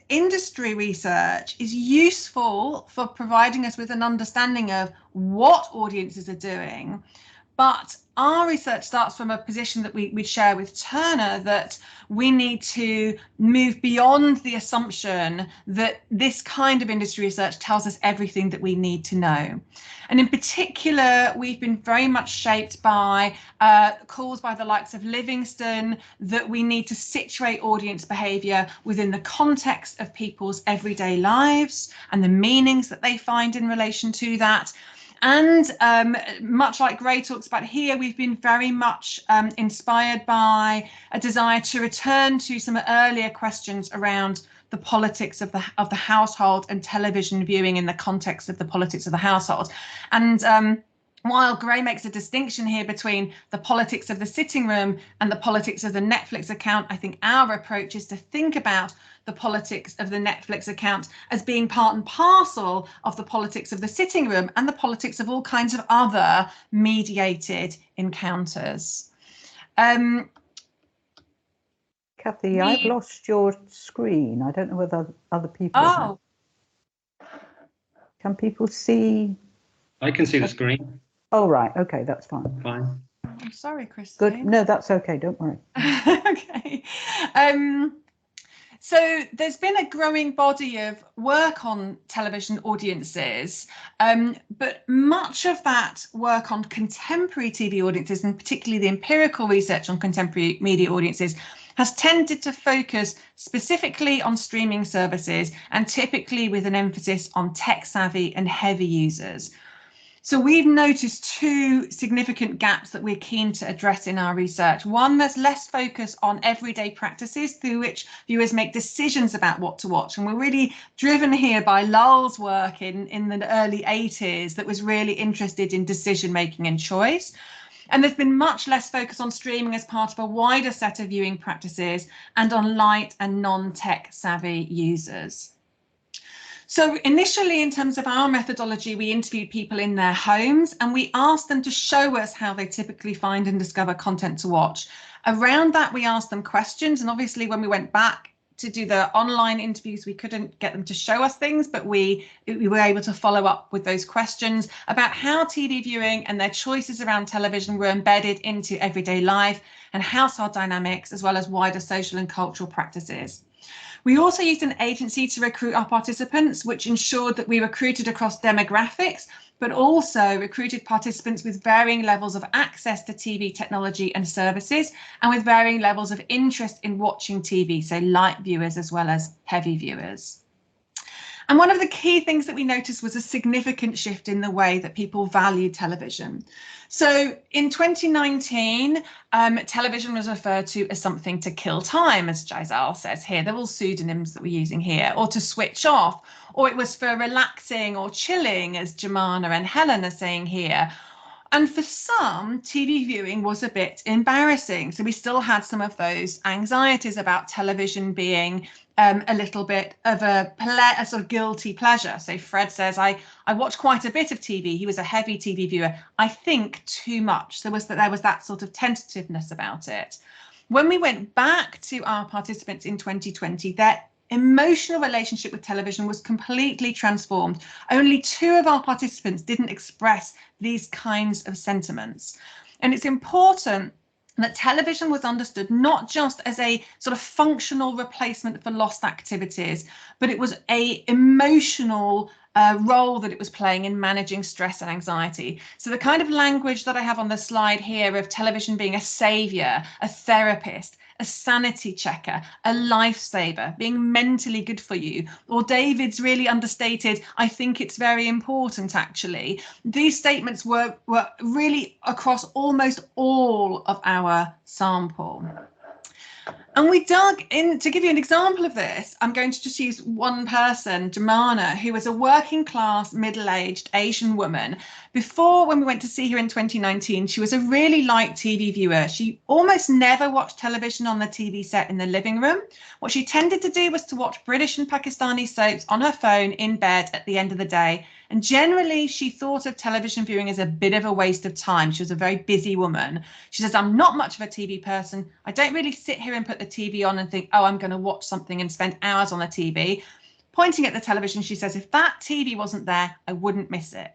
industry research is useful for providing us with an understanding of what audiences are doing. But our research starts from a position that we share with Turner, that we need to move beyond the assumption that this kind of industry research tells us everything that we need to know. And in particular, we've been very much shaped by calls by the likes of Livingston that we need to situate audience behaviour within the context of people's everyday lives and the meanings that they find in relation to that. And much like Gray talks about here, we've been very much inspired by a desire to return to some earlier questions around the politics of the household and television viewing in the context of the politics of the household. And while Gray makes a distinction here between the politics of the sitting room and the politics of the Netflix account, I think our approach is to think about the politics of the Netflix account as being part and parcel of the politics of the sitting room and the politics of all kinds of other mediated encounters. Kathy, I've lost your screen. I don't know whether other people have. Can people see? I can see the screen. Oh, right. Okay, that's fine. Fine. I'm sorry, Christine. Good. No, that's okay. Don't worry. Okay. So there's been a growing body of work on television audiences, but much of that work on contemporary TV audiences, and particularly the empirical research on contemporary media audiences, has tended to focus specifically on streaming services and typically with an emphasis on tech-savvy and heavy users. So we've noticed two significant gaps that we're keen to address in our research. One, there's less focus on everyday practices through which viewers make decisions about what to watch. And we're really driven here by Lull's work in the early 80s that was really interested in decision making and choice. And there's been much less focus on streaming as part of a wider set of viewing practices and on light and non-tech savvy users. So initially, in terms of our methodology, we interviewed people in their homes and we asked them to show us how they typically find and discover content to watch. Around that, we asked them questions. And obviously, when we went back to do the online interviews, we couldn't get them to show us things, but we were able to follow up with those questions about how TV viewing and their choices around television were embedded into everyday life and household dynamics, as well as wider social and cultural practices. We also used an agency to recruit our participants, which ensured that we recruited across demographics, but also recruited participants with varying levels of access to TV technology and services, and with varying levels of interest in watching TV, so light viewers as well as heavy viewers. And one of the key things that we noticed was a significant shift in the way that people valued television. So in 2019, television was referred to as something to kill time, as Giselle says here. They're all pseudonyms that we're using here, or to switch off, or it was for relaxing or chilling, as Jemana and Helen are saying here. And for some, TV viewing was a bit embarrassing. So we still had some of those anxieties about television being a little bit of a sort of guilty pleasure. So Fred says, I watch quite a bit of TV. He was a heavy TV viewer. I think too much. There was that sort of tentativeness about it. When we went back to our participants in 2020, their emotional relationship with television was completely transformed. Only 2 of our participants didn't express these kinds of sentiments. And it's important that television was understood not just as a sort of functional replacement for lost activities, but it was an emotional role that it was playing in managing stress and anxiety. So the kind of language that I have on the slide here of television being a savior, a therapist, a sanity checker, a lifesaver, being mentally good for you, or David's really understated, I think it's very important actually. These statements were really across almost all of our sample. And we dug in, to give you an example of this, I'm going to just use one person, Jemana, who was a working class, middle-aged Asian woman. Before, when we went to see her in 2019, she was a really light TV viewer. She almost never watched television on the TV set in the living room. What she tended to do was to watch British and Pakistani soaps on her phone in bed at the end of the day. And generally, she thought of television viewing as a bit of a waste of time. She was a very busy woman. She says, I'm not much of a TV person. I don't really sit here and put the TV on and think, oh, I'm going to watch something and spend hours on the TV. Pointing at the television, she says, if that TV wasn't there, I wouldn't miss it.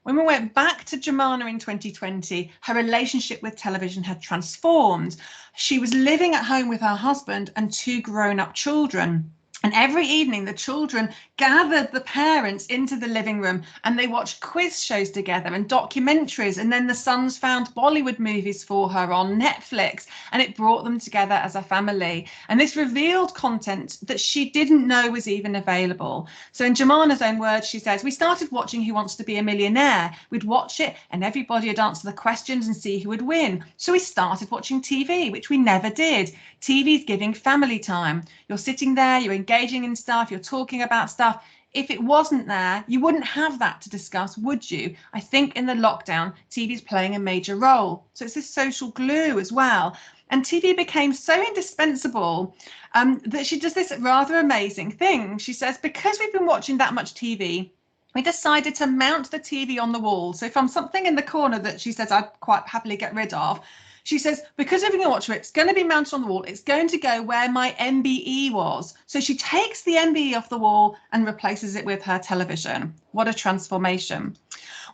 When we went back to Jemana in 2020, her relationship with television had transformed. She was living at home with her husband and 2 grown-up children. And every evening, the children gathered the parents into the living room and they watched quiz shows together and documentaries. And then the sons found Bollywood movies for her on Netflix, and it brought them together as a family. And this revealed content that she didn't know was even available. So in Jemana's own words, she says, we started watching Who Wants to Be a Millionaire. We'd watch it and everybody would answer the questions and see who would win. So we started watching TV, which we never did. TV's giving family time. You're sitting there, you're engaged engaging in stuff, you're talking about stuff. If it wasn't there, you wouldn't have that to discuss, would you? I think in the lockdown, TV is playing a major role. So it's this social glue as well. And TV became so indispensable that she does this rather amazing thing. She says, because we've been watching that much TV, we decided to mount the TV on the wall. So from something in the corner that she says I'd quite happily get rid of, she says, because we're going to watch it, it's going to be mounted on the wall. It's going to go where my MBE was. So she takes the MBE off the wall and replaces it with her television. What a transformation.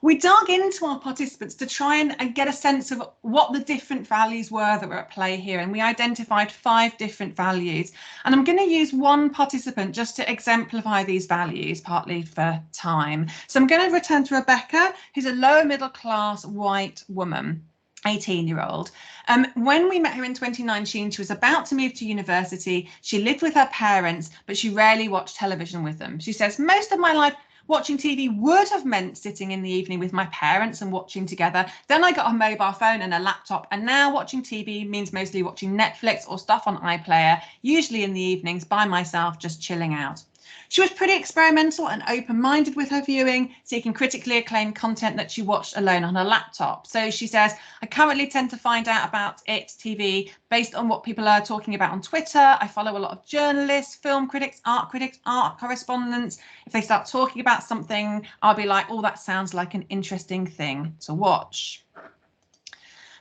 We dug into our participants to try and get a sense of what the different values were that were at play here. And we identified 5 different values. And I'm going to use one participant just to exemplify these values, partly for time. So I'm going to return to Rebecca, who's a lower middle class white woman. 18-year-old. When we met her in 2019, she was about to move to university. She lived with her parents, but she rarely watched television with them. She says, most of my life, watching TV would have meant sitting in the evening with my parents and watching together. Then I got a mobile phone and a laptop, and now watching TV means mostly watching Netflix or stuff on iPlayer, usually in the evenings by myself, just chilling out. She was pretty experimental and open-minded with her viewing, seeking critically acclaimed content that she watched alone on her laptop. So she says, I currently tend to find out about TV based on what people are talking about on Twitter. I follow a lot of journalists, film critics, art correspondents. If they start talking about something, I'll be like, oh, that sounds like an interesting thing to watch.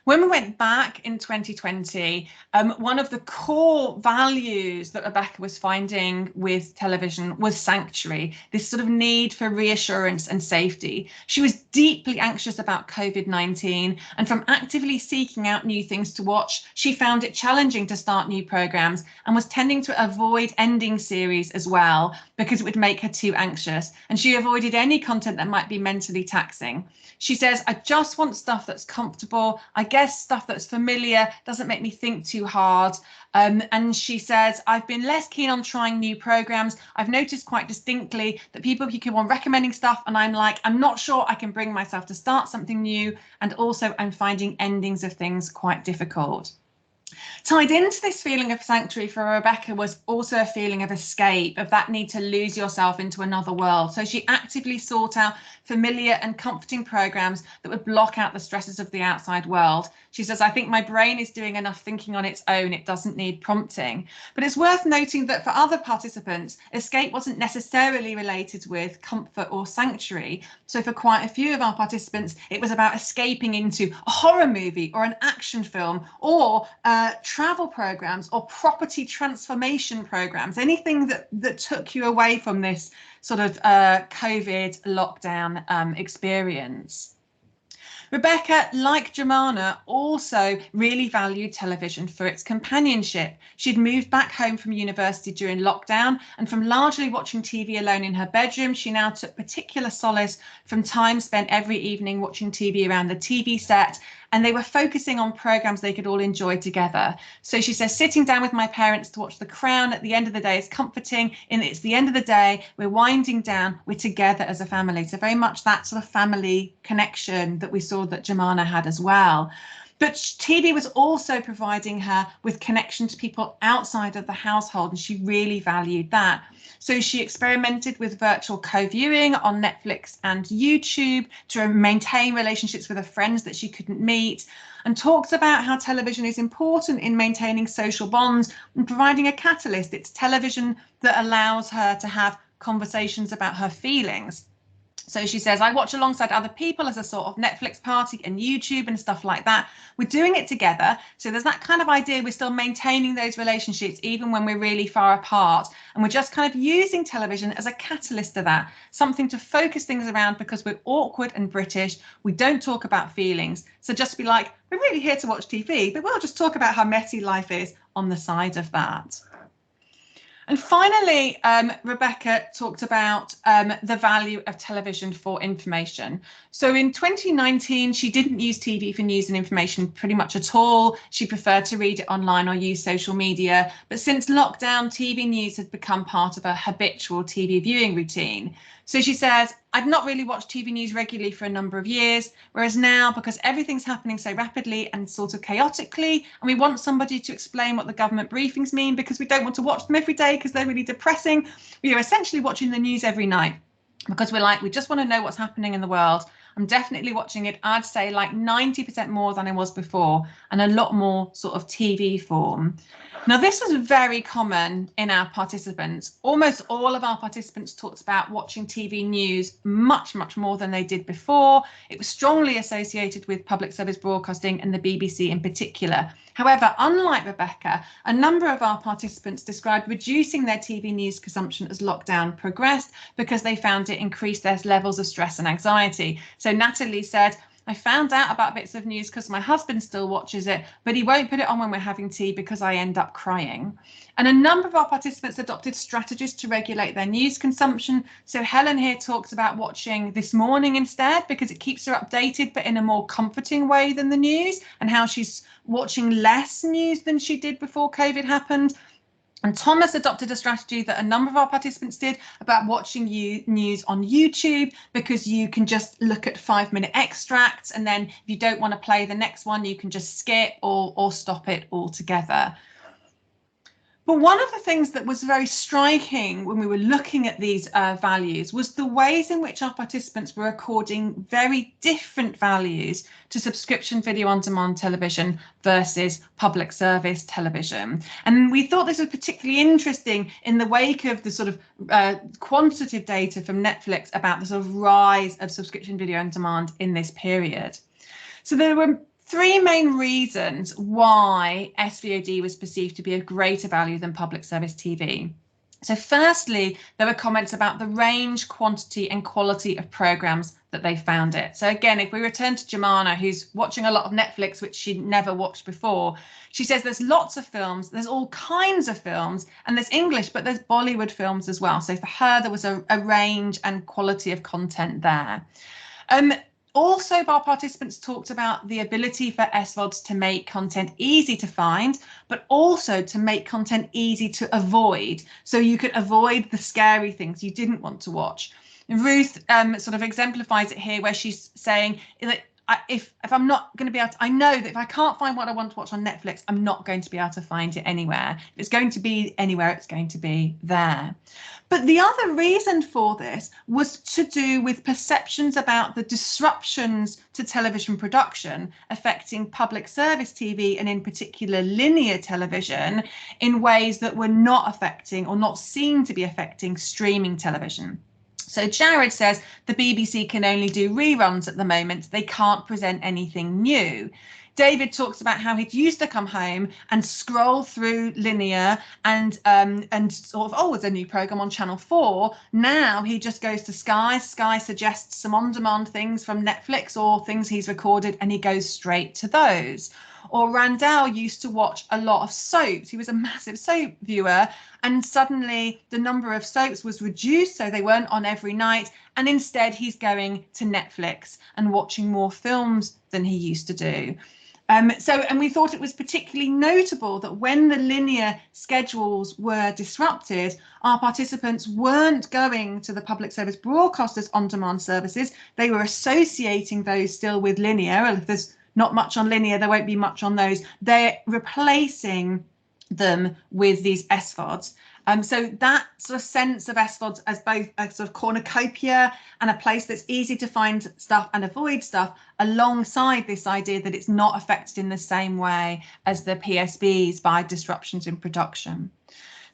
When we went back in 2020, one of the core values that Rebecca was finding with television was sanctuary, this sort of need for reassurance and safety. She was deeply anxious about COVID-19, and from actively seeking out new things to watch, she found it challenging to start new programs and was tending to avoid ending series as well because it would make her too anxious. And she avoided any content that might be mentally taxing. She says, I just want stuff that's comfortable. I guess stuff that's familiar, doesn't make me think too hard. And she says, I've been less keen on trying new programs. I've noticed quite distinctly that people keep on recommending stuff, and I'm like, I'm not sure I can bring myself to start something new. And also I'm finding endings of things quite difficult. Tied into this feeling of sanctuary for Rebecca was also a feeling of escape, of that need to lose yourself into another world. So she actively sought out familiar and comforting programs that would block out the stresses of the outside world. She says, I think my brain is doing enough thinking on its own. It doesn't need prompting. But it's worth noting that for other participants, escape wasn't necessarily related with comfort or sanctuary. So for quite a few of our participants, it was about escaping into a horror movie or an action film or travel programs or property transformation programs, anything that took you away from this sort of COVID lockdown experience. Rebecca, like Jemana, also really valued television for its companionship. She'd moved back home from university during lockdown, and from largely watching TV alone in her bedroom, she now took particular solace from time spent every evening watching TV around the TV set, and they were focusing on programs they could all enjoy together. So she says, sitting down with my parents to watch The Crown at the end of the day is comforting, and it's the end of the day, we're winding down, we're together as a family. So very much that sort of family connection that we saw that Jemana had as well. But TV was also providing her with connection to people outside of the household, and she really valued that. So she experimented with virtual co-viewing on Netflix and YouTube to maintain relationships with her friends that she couldn't meet, and talks about how television is important in maintaining social bonds and providing a catalyst. It's television that allows her to have conversations about her feelings. So she says, I watch alongside other people as a sort of Netflix party and YouTube and stuff like that. We're doing it together. So there's that kind of idea. We're still maintaining those relationships even when we're really far apart. And we're just kind of using television as a catalyst to that, something to focus things around because we're awkward and British. We don't talk about feelings. So just be like, we're really here to watch TV, but we'll just talk about how messy life is on the side of that. And finally, Rebecca talked about the value of television for information. So in 2019, she didn't use TV for news and information pretty much at all. She preferred to read it online or use social media. But since lockdown, TV news had become part of a habitual TV viewing routine. So she says, I've not really watched TV news regularly for a number of years, whereas now, because everything's happening so rapidly and sort of chaotically, and we want somebody to explain what the government briefings mean because we don't want to watch them every day because they're really depressing, we are essentially watching the news every night because we just want to know what's happening in the world. I'm definitely watching it, I'd say like 90% more than I was before, and a lot more sort of TV form. Now, this was very common in our participants. Almost all of our participants talked about watching TV news much, much more than they did before. It was strongly associated with public service broadcasting and the BBC in particular. However, unlike Rebecca, a number of our participants described reducing their TV news consumption as lockdown progressed because they found it increased their levels of stress and anxiety. So Natalie said, I found out about bits of news because my husband still watches it, but he won't put it on when we're having tea because I end up crying. And a number of our participants adopted strategies to regulate their news consumption. So Helen here talks about watching This Morning instead because it keeps her updated, but in a more comforting way than the news, and how she's watching less news than she did before COVID happened. And Thomas adopted a strategy that a number of our participants did about watching news on YouTube, because you can just look at 5-minute extracts, and then if you don't want to play the next one, you can just skip or stop it altogether. But one of the things that was very striking when we were looking at these values was the ways in which our participants were according very different values to subscription video on demand television versus public service television. And we thought this was particularly interesting in the wake of the sort of quantitative data from Netflix about the sort of rise of subscription video on demand in this period. So there were 3 main reasons why SVOD was perceived to be of greater value than public service TV. So firstly, there were comments about the range, quantity and quality of programmes that they found it. So again, if we return to Jemana, who's watching a lot of Netflix, which she'd never watched before, she says there's lots of films, there's all kinds of films, and there's English, but there's Bollywood films as well. So for her, there was a range and quality of content there. Also, our participants talked about the ability for SVODs to make content easy to find, but also to make content easy to avoid. So you could avoid the scary things you didn't want to watch. And Ruth sort of exemplifies it here, where she's saying that if I'm not going to be able to, I know that if I can't find what I want to watch on Netflix, I'm not going to be able to find it anywhere. If it's going to be anywhere, it's going to be there. But the other reason for this was to do with perceptions about the disruptions to television production affecting public service TV, and in particular linear television, in ways that were not affecting or not seen to be affecting streaming television. So Jared says the BBC can only do reruns at the moment. They can't present anything new. David talks about how he'd used to come home and scroll through linear and sort of, oh, there's a new programme on Channel 4. Now he just goes to Sky. Sky suggests some on-demand things from Netflix or things he's recorded, and he goes straight to those. Or Randall used to watch a lot of soaps. He was a massive soap viewer, and suddenly the number of soaps was reduced, so they weren't on every night, and instead he's going to Netflix and watching more films than he used to do. And we thought it was particularly notable that when the linear schedules were disrupted, our participants weren't going to the public service broadcasters on-demand services. They were associating those still with linear. And if there's not much on linear, there won't be much on those. They're replacing them with these SVODs. So that sort of sense of SVODs as both a sort of cornucopia and a place that's easy to find stuff and avoid stuff, alongside this idea that it's not affected in the same way as the PSBs by disruptions in production.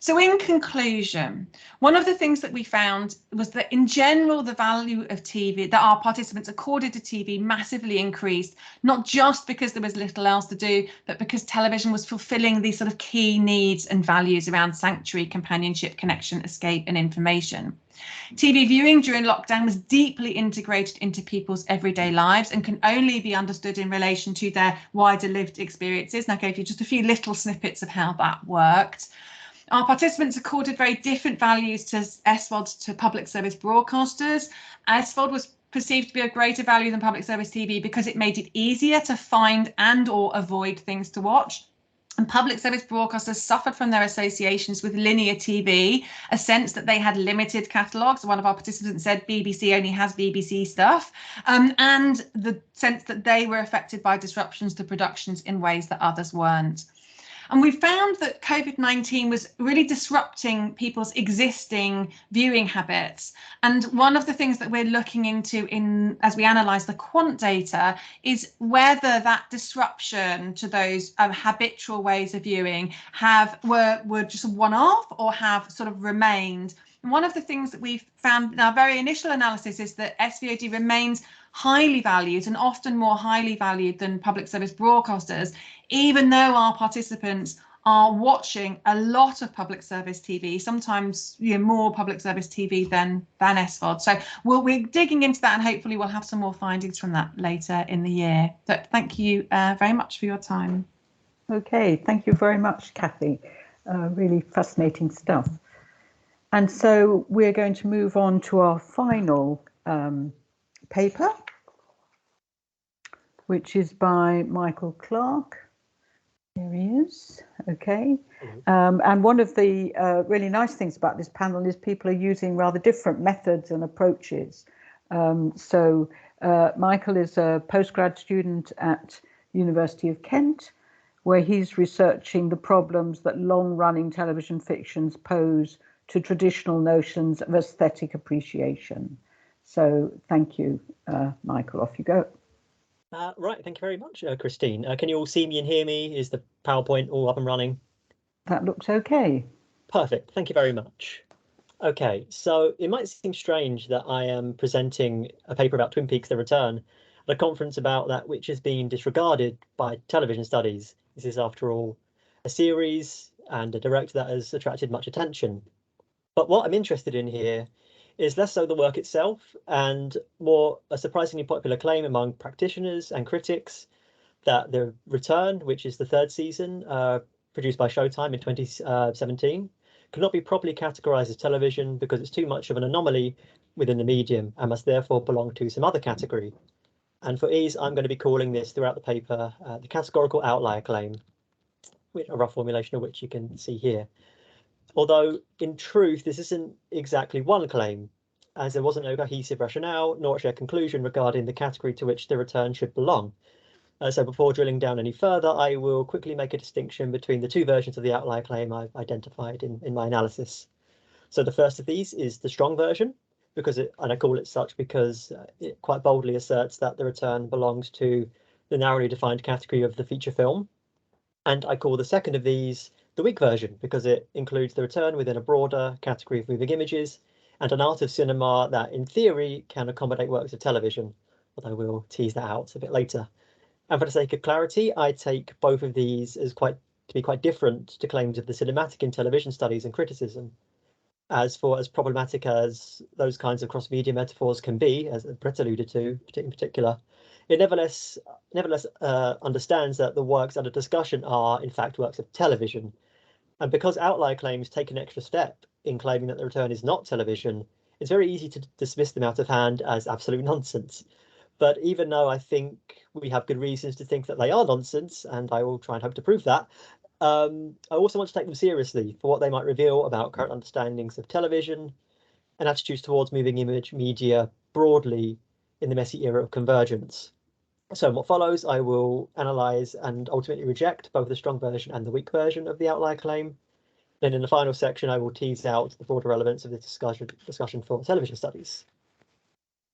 So in conclusion, one of the things that we found was that in general, the value of TV that our participants accorded to TV massively increased, not just because there was little else to do, but because television was fulfilling these sort of key needs and values around sanctuary, companionship, connection, escape and information. TV viewing during lockdown was deeply integrated into people's everyday lives and can only be understood in relation to their wider lived experiences. And I gave you just a few little snippets of how that worked. Our participants accorded very different values to SVODs to public service broadcasters. SVOD was perceived to be of greater value than public service TV because it made it easier to find and or avoid things to watch. And public service broadcasters suffered from their associations with linear TV, a sense that they had limited catalogues. One of our participants said BBC only has BBC stuff, and the sense that they were affected by disruptions to productions in ways that others weren't. And we found that COVID-19 was really disrupting people's existing viewing habits. And one of the things that we're looking into as we analyse the quant data is whether that disruption to those habitual ways of viewing were just one-off or have sort of remained. And one of the things that we've found in our very initial analysis is that SVOD remains highly valued and often more highly valued than public service broadcasters, even though our participants are watching a lot of public service TV, sometimes more public service TV than SVOD. So we're digging into that, and hopefully we'll have some more findings from that later in the year. But thank you very much for your time. Okay, thank you very much, Kathy. Really fascinating stuff. And so we're going to move on to our final paper, which is by Michael Clark. Here he is. Okay. And one of the really nice things about this panel is people are using rather different methods and approaches. So Michael is a postgrad student at University of Kent, where he's researching the problems that long-running television fictions pose to traditional notions of aesthetic appreciation. So thank you, Michael. Off you go. Right, thank you very much, Christine. Can you all see me and hear me? Is the PowerPoint all up and running? That looks okay. Perfect, thank you very much. Okay, so it might seem strange that I am presenting a paper about Twin Peaks: The Return at a conference about that which has been disregarded by television studies. This is, after all, a series and a director that has attracted much attention. But what I'm interested in here is less so the work itself and more a surprisingly popular claim among practitioners and critics that The Return, which is the third season produced by Showtime in 2017, cannot be properly categorized as television because it's too much of an anomaly within the medium and must therefore belong to some other category. And for ease, I'm going to be calling this throughout the paper the categorical outlier claim, which a rough formulation of which you can see here. Although in truth, this isn't exactly one claim, as there wasn't no cohesive rationale nor a shared conclusion regarding the category to which The Return should belong. So before drilling down any further, I will quickly make a distinction between the two versions of the outlier claim I've identified in my analysis. So the first of these is the strong version, and I call it such because it quite boldly asserts that The Return belongs to the narrowly defined category of the feature film. And I call the second of these the weak version because it includes The Return within a broader category of moving images and an art of cinema that in theory can accommodate works of television, although we'll tease that out a bit later. And for the sake of clarity, I take both of these as to be quite different to claims of the cinematic in television studies and criticism. As problematic as those kinds of cross-media metaphors can be, as Brett alluded to in particular, it nevertheless understands that the works under discussion are in fact works of television. And because outlier claims take an extra step in claiming that The Return is not television, it's very easy to dismiss them out of hand as absolute nonsense. But even though I think we have good reasons to think that they are nonsense, and I will try and hope to prove that, I also want to take them seriously for what they might reveal about current understandings of television and attitudes towards moving image media broadly in the messy era of convergence. So in what follows, I will analyse and ultimately reject both the strong version and the weak version of the outlier claim. Then in the final section, I will tease out the broader relevance of the discussion for television studies.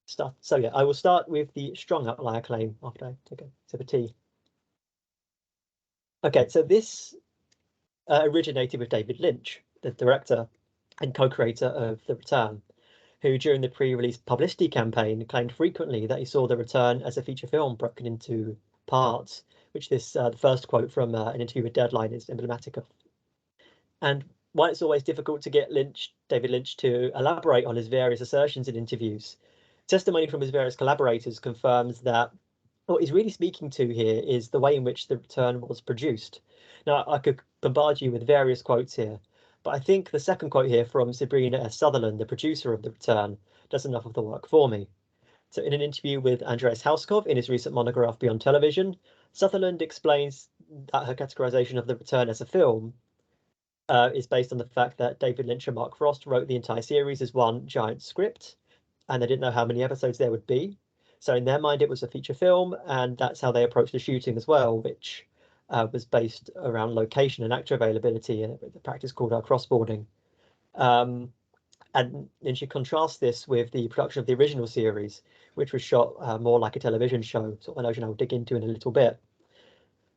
So yeah, I will start with the strong outlier claim after I take a sip of tea. Okay, so this originated with David Lynch, the director and co-creator of The Return, who during the pre-release publicity campaign claimed frequently that he saw The Return as a feature film broken into parts, which the first quote from an interview with Deadline is emblematic of. And while it's always difficult to get David Lynch to elaborate on his various assertions in interviews, testimony from his various collaborators confirms that what he's really speaking to here is the way in which The Return was produced. Now, I could bombard you with various quotes here, but I think the second quote here from Sabrina S. Sutherland, the producer of The Return, does enough of the work for me. So in an interview with Andreas Hauskov in his recent monograph Beyond Television, Sutherland explains that her categorization of The Return as a film is based on the fact that David Lynch and Mark Frost wrote the entire series as one giant script, and they didn't know how many episodes there would be. So in their mind, it was a feature film, and that's how they approached the shooting as well, which was based around location and actor availability, the practice called crossboarding. And then she contrasts this with the production of the original series, which was shot more like a television show, sort of a notion I'll dig into in a little bit.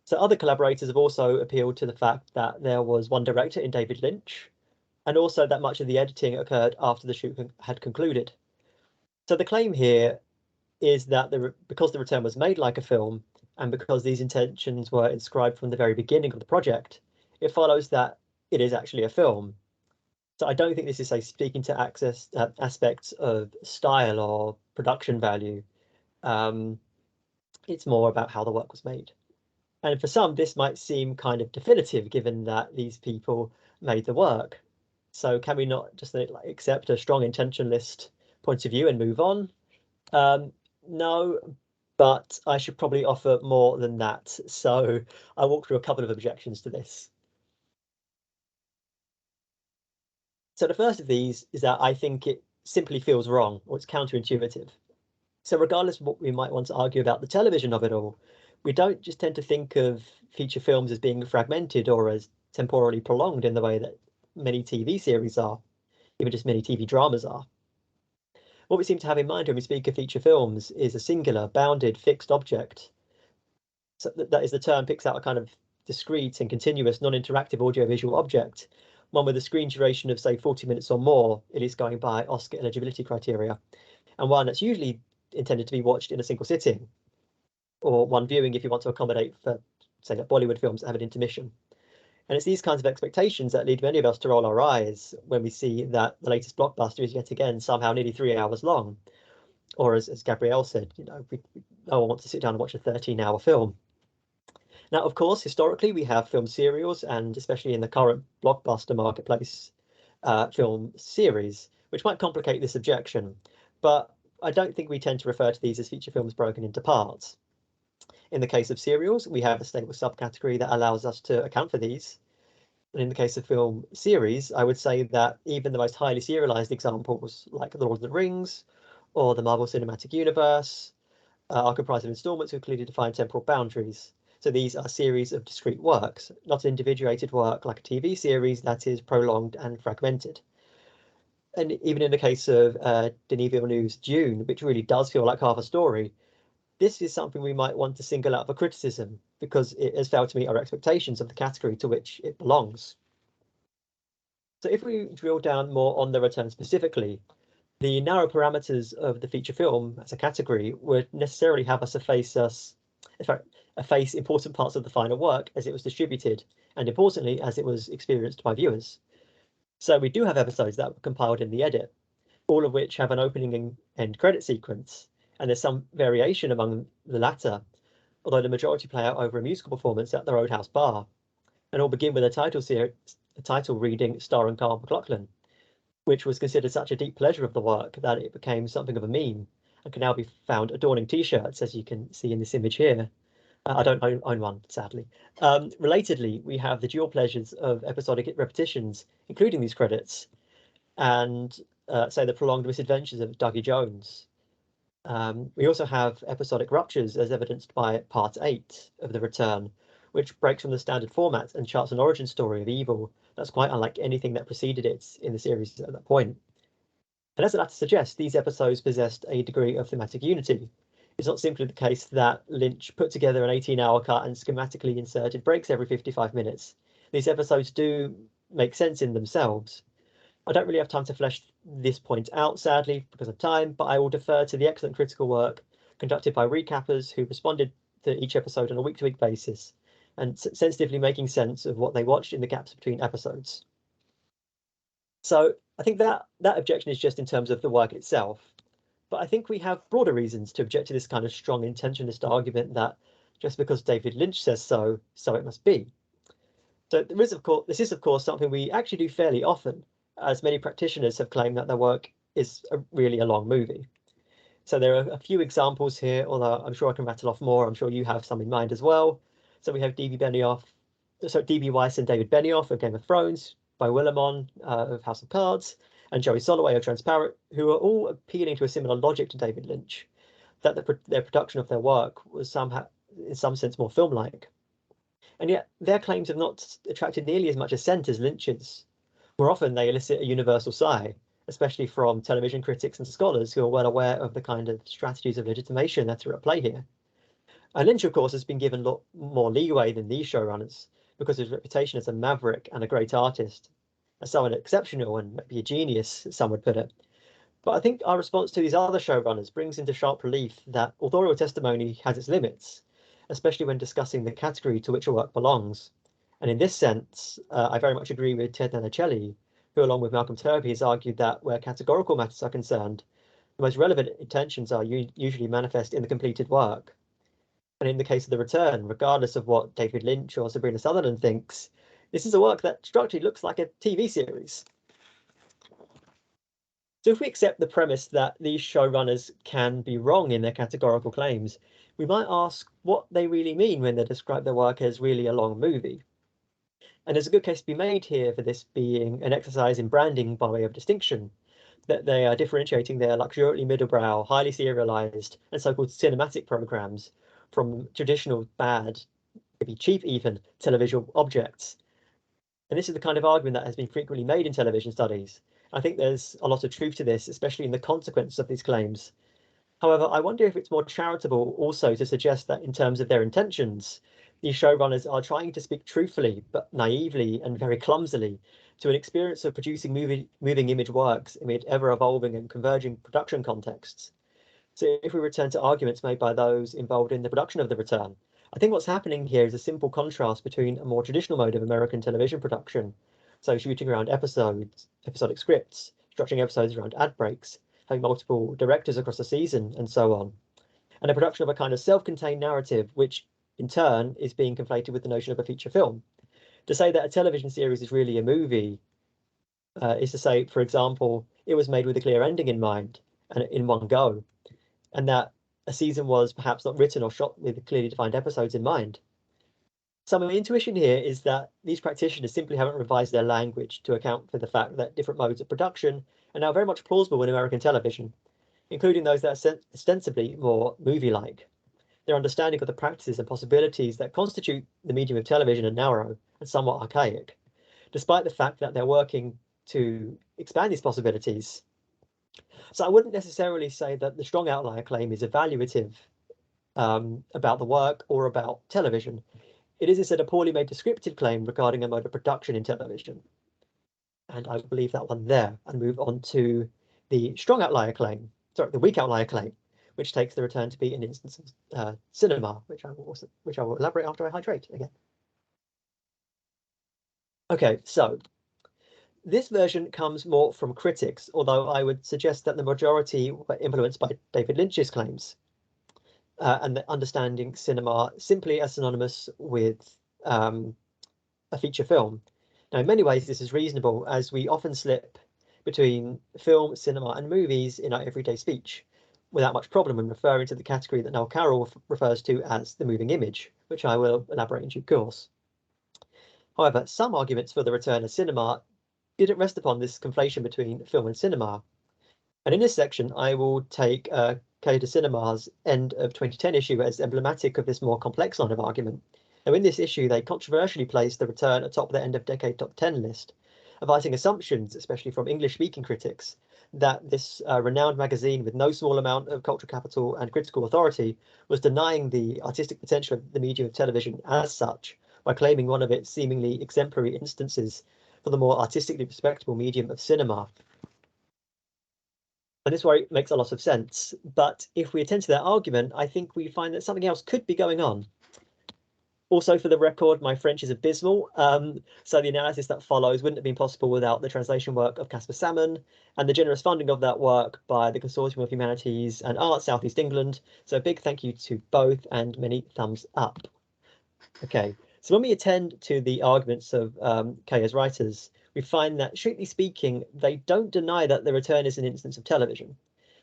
So other collaborators have also appealed to the fact that there was one director in David Lynch, and also that much of the editing occurred after the shoot had concluded. So the claim here is that because The Return was made like a film, and because these intentions were inscribed from the very beginning of the project, it follows that it is actually a film. So I don't think this is, say, speaking to aspects of style or production value. It's more about how the work was made. And for some, this might seem kind of definitive, given that these people made the work. So can we not just accept a strong intentionalist point of view and move on? No, but I should probably offer more than that. So I'll walk through a couple of objections to this. So the first of these is that I think it simply feels wrong, or it's counterintuitive. So regardless of what we might want to argue about the television of it all, we don't just tend to think of feature films as being fragmented or as temporally prolonged in the way that many TV series are, even just many TV dramas are. What we seem to have in mind when we speak of feature films is a singular, bounded, fixed object. So that is, the term picks out a kind of discrete and continuous, non-interactive audiovisual object, one with a screen duration of, say, 40 minutes or more, it is going by Oscar eligibility criteria, and one that's usually intended to be watched in a single sitting, or one viewing if you want to accommodate for, say, like Bollywood films that have an intermission. And it's these kinds of expectations that lead many of us to roll our eyes when we see that the latest blockbuster is yet again somehow nearly 3 hours long. Or as Gabrielle said, no one wants to sit down and watch a 13-hour film. Now, of course, historically, we have film serials, and especially in the current blockbuster marketplace, film series, which might complicate this objection. But I don't think we tend to refer to these as feature films broken into parts. In the case of serials, we have a stable subcategory that allows us to account for these. And in the case of film series, I would say that even the most highly serialized examples, like The Lord of the Rings or the Marvel Cinematic Universe, are comprised of installments with clearly defined temporal boundaries. So these are series of discrete works, not individuated work like a TV series that is prolonged and fragmented. And even in the case of Denis Villeneuve's Dune, which really does feel like half a story, this is something we might want to single out for criticism because it has failed to meet our expectations of the category to which it belongs. So if we drill down more on The Return specifically, the narrow parameters of the feature film as a category would necessarily have us efface important parts of the final work as it was distributed, and importantly, as it was experienced by viewers. So we do have episodes that were compiled in the edit, all of which have an opening and end credit sequence, and there's some variation among the latter, although the majority play out over a musical performance at the Roadhouse Bar, and all begin with a title reading starring Carl McLachlan, which was considered such a deep pleasure of the work that it became something of a meme and can now be found adorning t-shirts, as you can see in this image here. I don't own one, sadly. Relatedly, we have the dual pleasures of episodic repetitions, including these credits, and say the prolonged misadventures of Dougie Jones. We also have episodic ruptures, as evidenced by Part 8 of The Return, which breaks from the standard format and charts an origin story of evil that's quite unlike anything that preceded it in the series at that point. And as the latter suggests, these episodes possessed a degree of thematic unity. It's not simply the case that Lynch put together an 18-hour cut and schematically inserted breaks every 55 minutes. These episodes do make sense in themselves. I don't really have time to flesh this point out, sadly, because of time, but I will defer to the excellent critical work conducted by recappers who responded to each episode on a week-to-week basis and sensitively making sense of what they watched in the gaps between episodes. So I think that objection is just in terms of the work itself. But I think we have broader reasons to object to this kind of strong intentionalist argument that just because David Lynch says so, so it must be. So this is of course something we actually do fairly often, as many practitioners have claimed that their work is really a long movie. So there are a few examples here, although I'm sure I can rattle off more. I'm sure you have some in mind as well. So we have D.B. Weiss and David Benioff of Game of Thrones, By Willimon of House of Cards, and Joey Soloway of Transparent, who are all appealing to a similar logic to David Lynch, that their production of their work was somehow, in some sense, more film-like. And yet their claims have not attracted nearly as much assent as Lynch's. More often they elicit a universal sigh, especially from television critics and scholars who are well aware of the kind of strategies of legitimation that are at play here. And Lynch, of course, has been given a lot more leeway than these showrunners because of his reputation as a maverick and a great artist, as someone exceptional and maybe a genius, as some would put it. But I think our response to these other showrunners brings into sharp relief that authorial testimony has its limits, especially when discussing the category to which a work belongs. And in this sense, I very much agree with Ted Nanacelli, who along with Malcolm Turpey has argued that where categorical matters are concerned, the most relevant intentions are usually manifest in the completed work. And in the case of The Return, regardless of what David Lynch or Sabrina Sutherland thinks, this is a work that structurally looks like a TV series. So if we accept the premise that these showrunners can be wrong in their categorical claims, we might ask what they really mean when they describe their work as really a long movie. And there's a good case to be made here for this being an exercise in branding by way of distinction, that they are differentiating their luxuriantly middlebrow, highly serialized, and so-called cinematic programs from traditional bad, maybe cheap even, televisual objects. And this is the kind of argument that has been frequently made in television studies. I think there's a lot of truth to this, especially in the consequences of these claims. However, I wonder if it's more charitable also to suggest that in terms of their intentions, these showrunners are trying to speak truthfully, but naively and very clumsily, to an experience of producing moving image works amid ever-evolving and converging production contexts. So if we return to arguments made by those involved in the production of The Return, I think what's happening here is a simple contrast between a more traditional mode of American television production, so shooting around episodic scripts, structuring episodes around ad breaks, having multiple directors across a season, and so on, and a production of a kind of self-contained narrative, which in turn is being conflated with the notion of a feature film. To say that a television series is really a movie is to say, for example, it was made with a clear ending in mind and in one go, and that a season was perhaps not written or shot with clearly defined episodes in mind. So my intuition here is that these practitioners simply haven't revised their language to account for the fact that different modes of production are now very much plausible in American television, including those that are ostensibly more movie-like. Their understanding of the practices and possibilities that constitute the medium of television are narrow and somewhat archaic, despite the fact that they're working to expand these possibilities. So I wouldn't necessarily say that the strong outlier claim is evaluative about the work or about television. It is instead a poorly made descriptive claim regarding a mode of production in television. And I will leave that one there and move on to the strong outlier claim, sorry, the weak outlier claim, which takes The Return to be an instance of cinema, which I will elaborate after I hydrate again. Okay, so this version comes more from critics, although I would suggest that the majority were influenced by David Lynch's claims and the understanding cinema simply as synonymous with a feature film. Now, in many ways, this is reasonable, as we often slip between film, cinema, and movies in our everyday speech, without much problem when referring to the category that Noel Carroll refers to as the moving image, which I will elaborate in due course. However, some arguments for the return of cinema didn't rest upon this conflation between film and cinema. And in this section, I will take Cahiers du Cinema's end of 2010 issue as emblematic of this more complex line of argument. Now, in this issue, they controversially placed The Return atop their end-of-decade top 10 list, advising assumptions, especially from English-speaking critics, that this renowned magazine with no small amount of cultural capital and critical authority was denying the artistic potential of the medium of television as such, by claiming one of its seemingly exemplary instances for the more artistically respectable medium of cinema. And this worry makes a lot of sense, but if we attend to that argument, I think we find that something else could be going on. Also, for the record, my French is abysmal, so the analysis that follows wouldn't have been possible without the translation work of Caspar Salmon and the generous funding of that work by the Consortium of Humanities and Arts South East England. So a big thank you to both and many thumbs up. Okay, so when we attend to the arguments of Cahiers' writers, we find that, strictly speaking, they don't deny that The Return is an instance of television.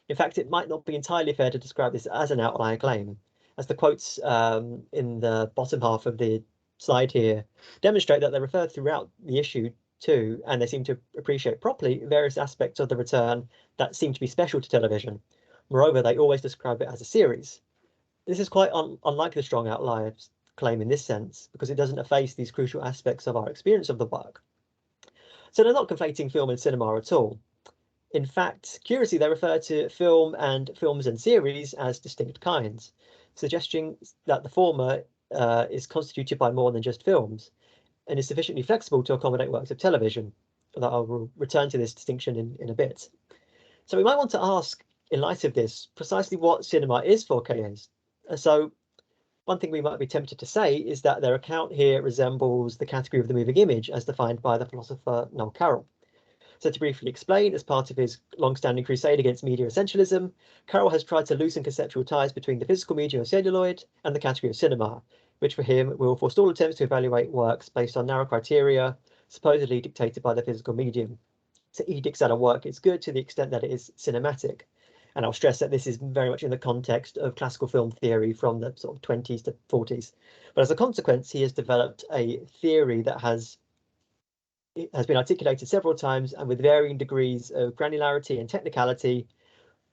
In fact, it might not be entirely fair to describe this as an outlier claim, as the quotes in the bottom half of the slide here demonstrate that they refer throughout the issue to, and they seem to appreciate properly, various aspects of the return that seem to be special to television. Moreover, they always describe it as a series. This is quite unlike the strong outlier claim in this sense, because it doesn't efface these crucial aspects of our experience of the work. So they're not conflating film and cinema at all. In fact, curiously, they refer to film and films and series as distinct kinds, suggesting that the former is constituted by more than just films and is sufficiently flexible to accommodate works of television. Although I will return to this distinction in a bit. So we might want to ask, in light of this, precisely what cinema is for KAs. So one thing we might be tempted to say is that their account here resembles the category of the moving image as defined by the philosopher Noel Carroll. So to briefly explain, as part of his long-standing crusade against media essentialism, Carroll has tried to loosen conceptual ties between the physical medium of celluloid and the category of cinema, which for him will forestall attempts to evaluate works based on narrow criteria, supposedly dictated by the physical medium. So edicts that a work is good to the extent that it is cinematic. And I'll stress that this is very much in the context of classical film theory from the sort of 20s to 40s. But as a consequence, he has developed a theory that has been articulated several times and with varying degrees of granularity and technicality.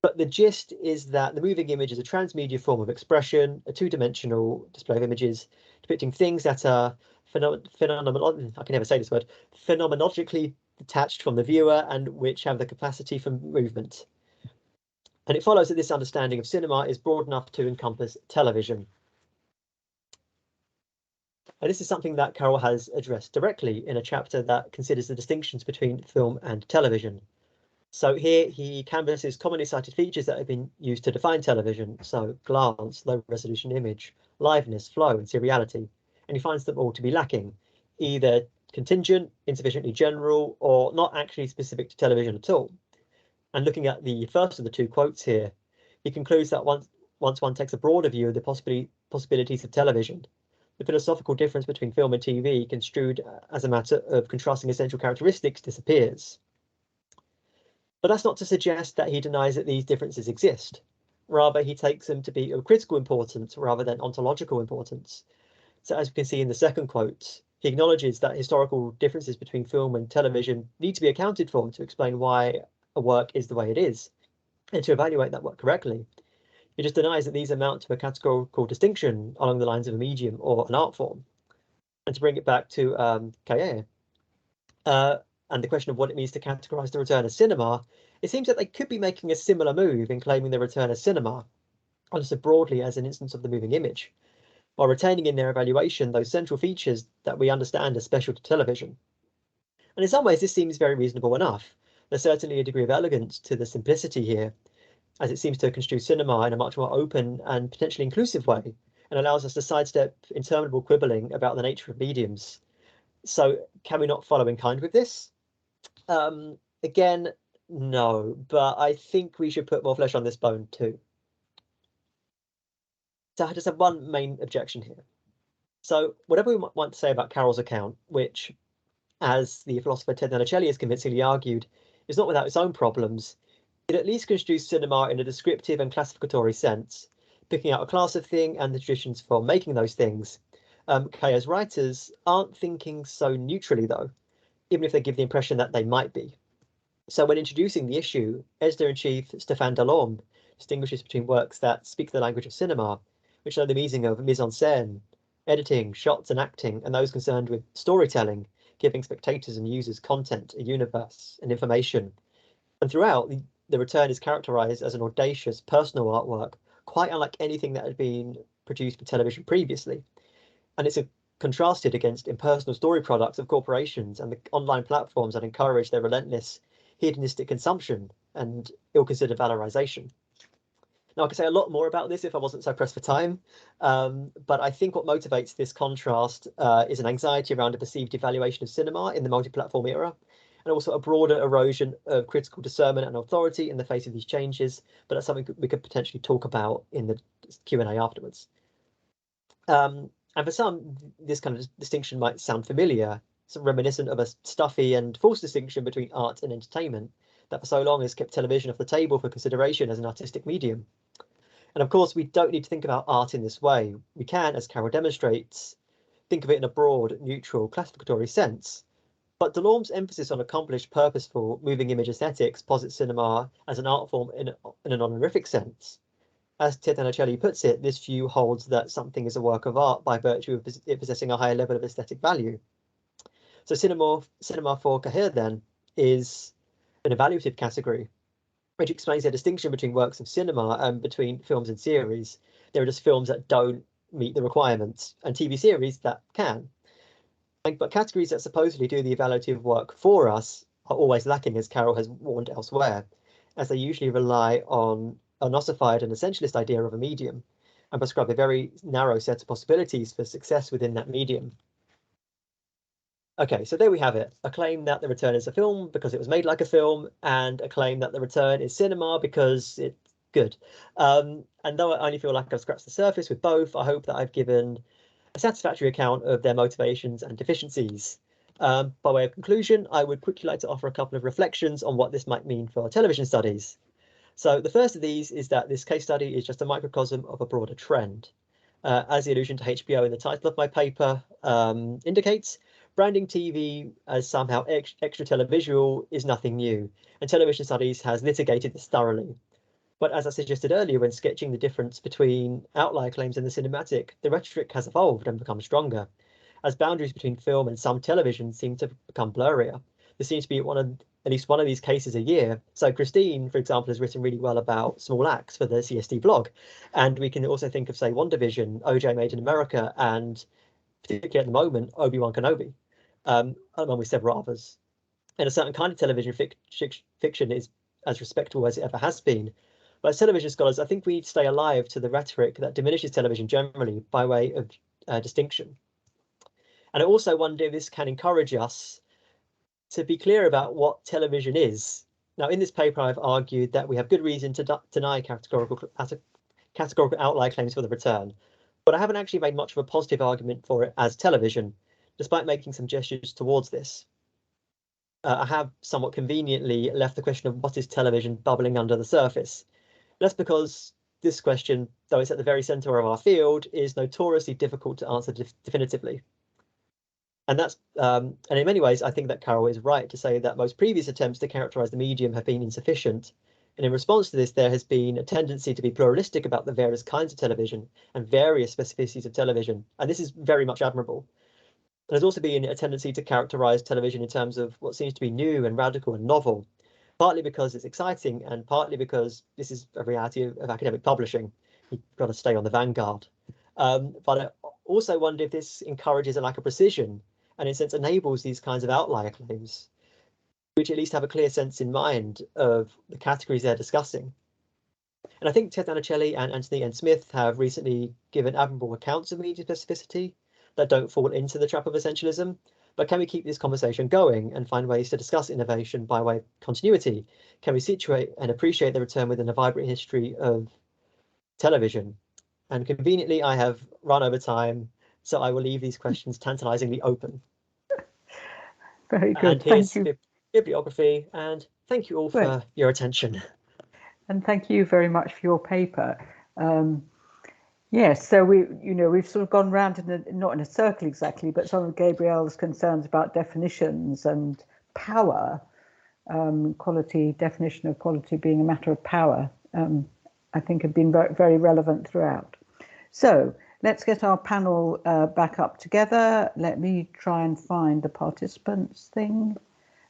But the gist is that the moving image is a transmedia form of expression, a two-dimensional display of images depicting things that are phenomenologically detached from the viewer and which have the capacity for movement. And it follows that this understanding of cinema is broad enough to encompass television. And this is something that Carroll has addressed directly in a chapter that considers the distinctions between film and television. So here he canvasses commonly cited features that have been used to define television, so glance, low resolution image, liveness, flow, and seriality, and he finds them all to be lacking, either contingent, insufficiently general, or not actually specific to television at all. And looking at the first of the two quotes here, he concludes that once one takes a broader view of the possibilities of television, the philosophical difference between film and TV, construed as a matter of contrasting essential characteristics, disappears. But that's not to suggest that he denies that these differences exist. Rather, he takes them to be of critical importance rather than ontological importance. So as we can see in the second quote, he acknowledges that historical differences between film and television need to be accounted for to explain why a work is the way it is, and to evaluate that work correctly. He just denies that these amount to a categorical distinction along the lines of a medium or an art form. And to bring it back to Kaye, and the question of what it means to categorize the return as cinema, it seems that they could be making a similar move in claiming the return as cinema, almost as broadly as an instance of the moving image, while retaining in their evaluation those central features that we understand as special to television. And in some ways, this seems very reasonable enough. There's certainly a degree of elegance to the simplicity here, as it seems to construe cinema in a much more open and potentially inclusive way, and allows us to sidestep interminable quibbling about the nature of mediums. So can we not follow in kind with this? Again, no, but I think we should put more flesh on this bone too. So I just have one main objection here. So whatever we might want to say about Carroll's account, which, as the philosopher Ted Nanicelli has convincingly argued, is not without its own problems, it at least construes cinema in a descriptive and classificatory sense, picking out a class of thing and the traditions for making those things. Kaye's writers aren't thinking so neutrally, though, even if they give the impression that they might be. So when introducing the issue, Editor-in-Chief Stéphane Delorme distinguishes between works that speak the language of cinema, which know the meaning of mise-en-scène, editing, shots and acting, and those concerned with storytelling, giving spectators and users content, a universe, and information. And throughout, the return is characterized as an audacious personal artwork, quite unlike anything that had been produced for television previously. And it's contrasted against impersonal story products of corporations and the online platforms that encourage their relentless hedonistic consumption and ill-considered valorization. Now, I could say a lot more about this if I wasn't so pressed for time, but I think what motivates this contrast is an anxiety around a perceived devaluation of cinema in the multi-platform era, and also a broader erosion of critical discernment and authority in the face of these changes, but that's something we could potentially talk about in the Q&A afterwards. And for some, this kind of distinction might sound familiar, reminiscent of a stuffy and false distinction between art and entertainment that for so long has kept television off the table for consideration as an artistic medium. And of course, we don't need to think about art in this way. We can, as Carol demonstrates, think of it in a broad, neutral, classificatory sense. But Delorme's emphasis on accomplished, purposeful, moving image aesthetics posits cinema as an art form in an honorific sense. As Tetanacelli puts it, this view holds that something is a work of art by virtue of it possessing a higher level of aesthetic value. So cinema for Cahill then is an evaluative category, which explains the distinction between works of cinema and between films and series. There are just films that don't meet the requirements and TV series that can. But categories that supposedly do the evaluative work for us are always lacking, as Carol has warned elsewhere, as they usually rely on an ossified and essentialist idea of a medium and prescribe a very narrow set of possibilities for success within that medium. Okay, so there we have it. A claim that The Return is a film because it was made like a film, and a claim that The Return is cinema because it's good. And though I only feel like I've scratched the surface with both, I hope that I've given a satisfactory account of their motivations and deficiencies. By way of conclusion, I would quickly like to offer a couple of reflections on what this might mean for television studies. So the first of these is that this case study is just a microcosm of a broader trend. As the allusion to HBO in the title of my paper indicates, branding TV as somehow extra televisual is nothing new, and television studies has litigated this thoroughly. But as I suggested earlier when sketching the difference between outlier claims and the cinematic, the rhetoric has evolved and become stronger, as boundaries between film and some television seem to become blurrier. There seems to be at least one of these cases a year. So Christine, for example, has written really well about small acts for the CST blog. And we can also think of, say, WandaVision, OJ Made in America, and particularly at the moment, Obi-Wan Kenobi, along with several others. And a certain kind of television fiction is as respectable as it ever has been. But as television scholars, I think we need to stay alive to the rhetoric that diminishes television generally by way of distinction. And I also wonder if this can encourage us to be clear about what television is. Now, in this paper, I've argued that we have good reason to deny categorical outlier claims for The Return, but I haven't actually made much of a positive argument for it as television, despite making some gestures towards this. I have somewhat conveniently left the question of what is television bubbling under the surface. That's because this question, though it's at the very centre of our field, is notoriously difficult to answer definitively. And that's and in many ways, I think that Carol is right to say that most previous attempts to characterise the medium have been insufficient. And in response to this, there has been a tendency to be pluralistic about the various kinds of television and various specificities of television. And this is very much admirable. There's also been a tendency to characterise television in terms of what seems to be new and radical and novel, partly because it's exciting and partly because this is a reality of academic publishing. You've got to stay on the vanguard. But I also wonder if this encourages a lack of precision and in a sense enables these kinds of outlier claims, which at least have a clear sense in mind of the categories they're discussing. And I think Tetanacelli and Anthony N. Smith have recently given admirable accounts of media specificity that don't fall into the trap of essentialism. But can we keep this conversation going and find ways to discuss innovation by way of continuity? Can we situate and appreciate The Return within a vibrant history of television? And conveniently, I have run over time, so I will leave these questions tantalizingly open. Very good. And here's bibliography, and thank you all for your attention. And thank you very much for your paper. Yes, so we've sort of gone round not in a circle exactly, but some of Gabriel's concerns about definitions and power, definition of quality being a matter of power, I think have been very, very relevant throughout. So let's get our panel back up together. Let me try and find the participants thing.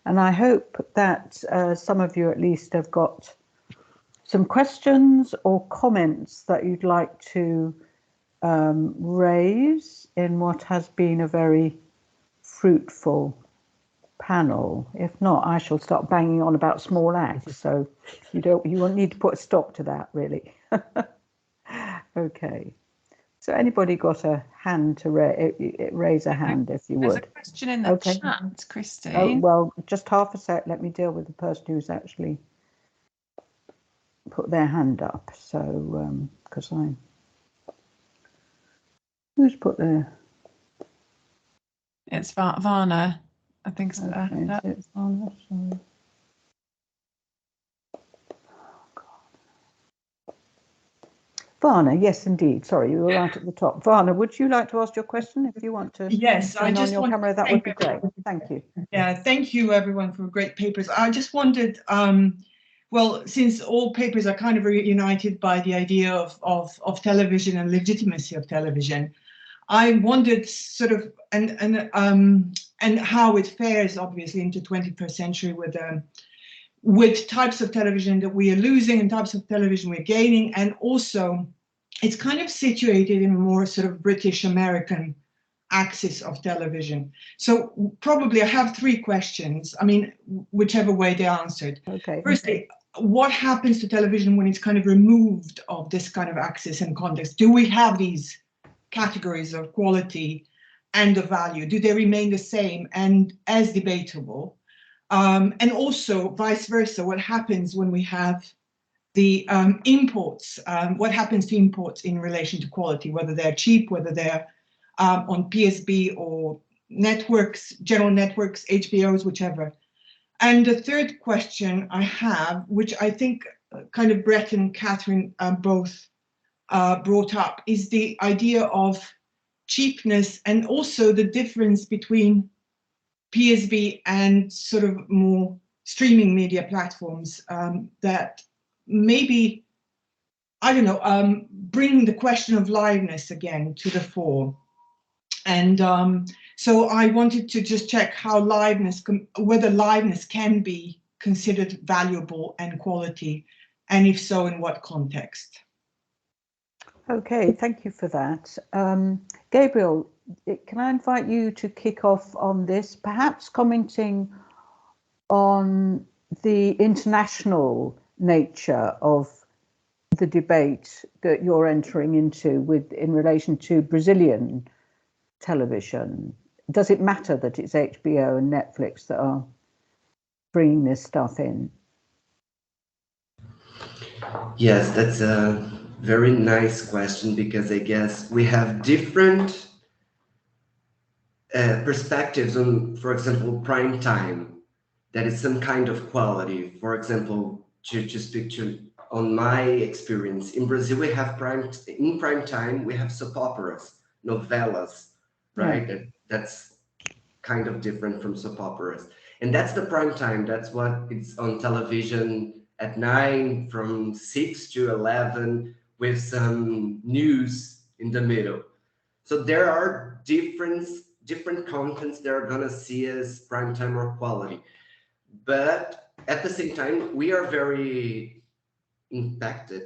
And I hope that some of you at least have got some questions or comments that you'd like to raise in what has been a very fruitful panel. If not, I shall start banging on about small acts. So you won't need to put a stop to that, really. Okay. So anybody got a hand to raise a hand if you would? There's a question in the chat, Christine. Oh, well, just half a sec. Let me deal with the person who's actually put their hand up. So, because who's put their? It's Varna, I think. So. Okay, it's Varna, sorry. Varna, yes, indeed. Sorry, you were right at the top. Varna, would you like to ask your question? If you want to turn on your camera, that would be great. Thank you. Yeah, thank you everyone for great papers. I just wondered, well, since all papers are kind of united by the idea of television and legitimacy of television, I wondered sort of and how it fares obviously into 21st century with types of television that we are losing and types of television we're gaining, and also it's kind of situated in a more sort of British American axis of television. So probably I have three questions, I mean, whichever way they're answered. Okay. Firstly, what happens to television when it's kind of removed of this kind of axis and context? Do we have these categories of quality and of value? Do they remain the same and as debatable? And also vice versa, what happens when we have the imports? What happens to imports in relation to quality, whether they're cheap, whether they're on PSB or networks, general networks, HBOs, whichever. And the third question I have, which I think kind of Brett and Catherine both brought up, is the idea of cheapness and also the difference between PSB and sort of more streaming media platforms that maybe, I don't know, bring the question of liveness again to the fore. And so I wanted to just check how whether liveness can be considered valuable and quality, and if so, in what context? Okay, thank you for that. Gabriel, can I invite you to kick off on this, perhaps commenting on the international nature of the debate that you're entering into in relation to Brazilian television? Does it matter that it's HBO and Netflix that are bringing this stuff in? Yes, that's a very nice question, because I guess we have different perspectives on, for example, prime time, that is some kind of quality. For example, to speak to on my experience, in Brazil, we have in prime time, we have soap operas, novellas, right? Yeah. That's kind of different from soap operas. And that's the prime time. That's what it's on television at 9, from 6 to 11, with some news in the middle. So there are different contents that are gonna see as prime time or quality. But at the same time, we are very impacted.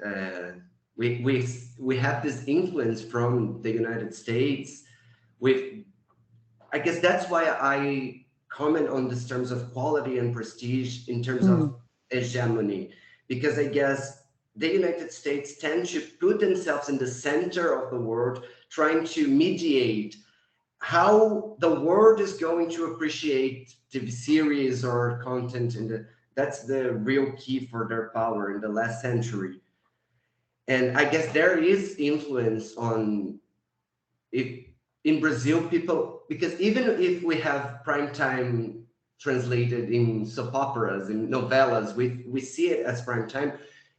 We have this influence from the United States with, I guess that's why I comment on these terms of quality and prestige in terms of hegemony, because I guess the United States tend to put themselves in the center of the world, trying to mediate how the world is going to appreciate TV series or content that's the real key for their power in the last century. And I guess there is influence on, if in Brazil people, because even if we have prime time translated in soap operas and novellas, we see it as prime time,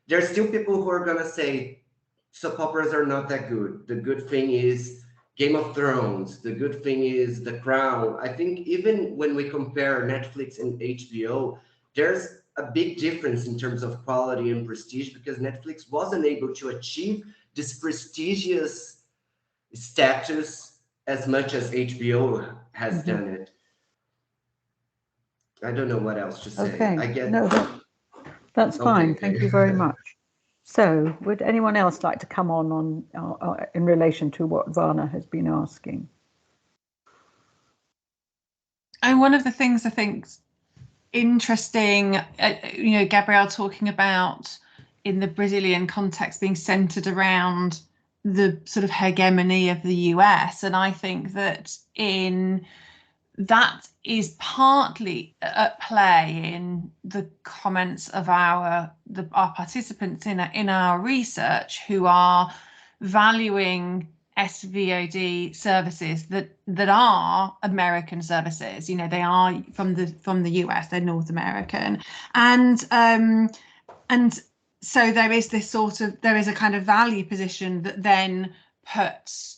there are still people who are gonna say soap operas are not that good. The good thing is Game of Thrones, the good thing is The Crown. I think even when we compare Netflix and HBO, there's a big difference in terms of quality and prestige, because Netflix wasn't able to achieve this prestigious status as much as HBO has done it. I don't know what else to say. Okay, I get that's fine. Okay. Thank you very much. So, would anyone else like to come on in relation to what Varna has been asking? And one of the things I think interesting, Gabrielle talking about in the Brazilian context being centered around the sort of hegemony of the US, and I think that that is partly at play in the comments of our participants in our research, who are valuing SVOD services that are American services. They are from the US, they're North American, and so there is this sort of, there is a kind of value position that then puts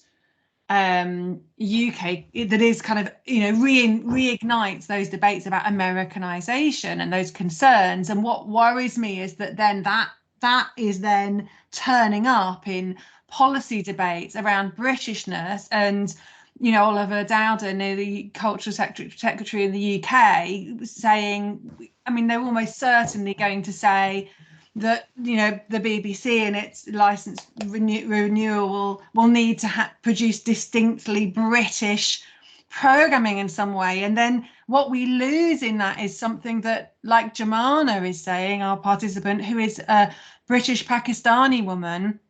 UK, that is kind of, you know, reignites those debates about Americanization and those concerns. And what worries me is that then that is then turning up in policy debates around Britishness. And, you know, Oliver Dowden, the Cultural Secretary in the UK, saying, I mean, they're almost certainly going to say that, you know, the BBC and its license renewal will need to produce distinctly British programming in some way. And then what we lose in that is something that, like Jemana is saying, our participant, who is a British Pakistani woman,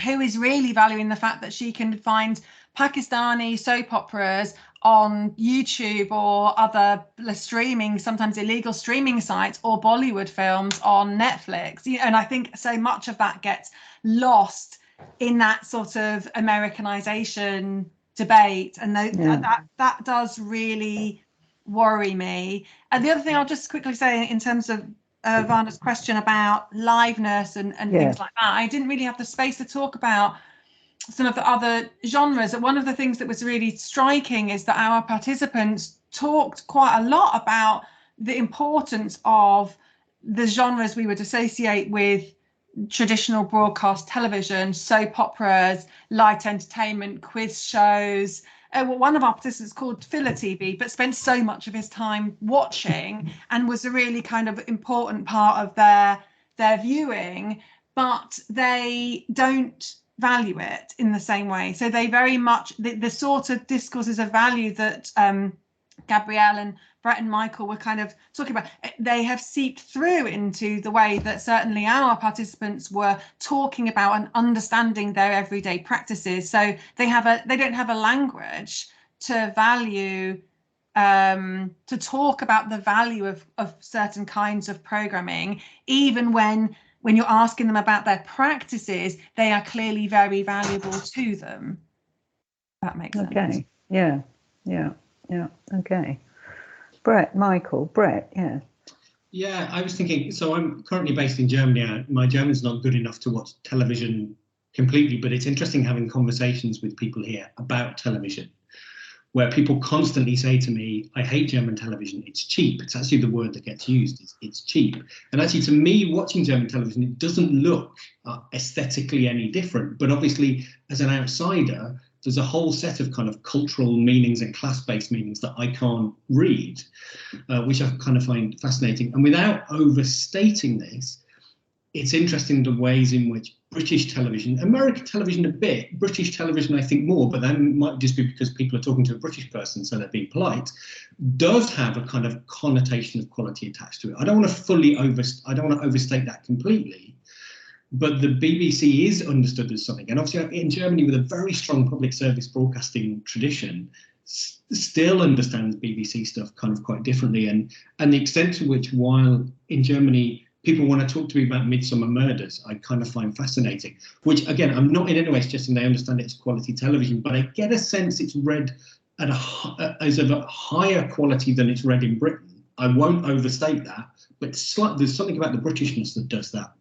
who is really valuing the fact that she can find Pakistani soap operas on YouTube or other streaming, sometimes illegal streaming sites, or Bollywood films on Netflix. And I think so much of that gets lost in that sort of Americanization debate, and that does really worry me. And the other thing I'll just quickly say in terms of Varna's question about liveness and things like that, I didn't really have the space to talk about some of the other genres. And one of the things that was really striking is that our participants talked quite a lot about the importance of the genres we would associate with traditional broadcast television, soap operas, light entertainment, quiz shows. One of our participants called Filler TV, but spent so much of his time watching and was a really kind of important part of their viewing, but they don't value it in the same way. So they very much, the sort of discourses of value that Gabrielle and Brett and Michael were kind of talking about, they have seeped through into the way that certainly our participants were talking about and understanding their everyday practices. So they don't have a language to value, to talk about the value of certain kinds of programming, even when you're asking them about their practices, they are clearly very valuable to them. That makes sense. Okay. Yeah. Okay. Brett, yeah. Yeah, I was thinking, so I'm currently based in Germany. My German's not good enough to watch television completely, but it's interesting having conversations with people here about television, where people constantly say to me, I hate German television, it's cheap. It's actually the word that gets used, it's cheap. And actually, to me, watching German television, it doesn't look aesthetically any different. But obviously, as an outsider, there's a whole set of kind of cultural meanings and class-based meanings that I can't read, which I kind of find fascinating. And without overstating this, it's interesting the ways in which British television, American television a bit, British television I think more, but that might just be because people are talking to a British person, so they're being polite, does have a kind of connotation of quality attached to it. I don't want to overstate that completely, but the BBC is understood as something. And obviously in Germany, with a very strong public service broadcasting tradition, still understands BBC stuff kind of quite differently. And the extent to which, while in Germany, people want to talk to me about Midsummer Murders, I kind of find fascinating, which again, I'm not in any way suggesting they understand it's quality television, but I get a sense it's read at as of a higher quality than it's read in Britain. I won't overstate that, but there's something about the Britishness that does that.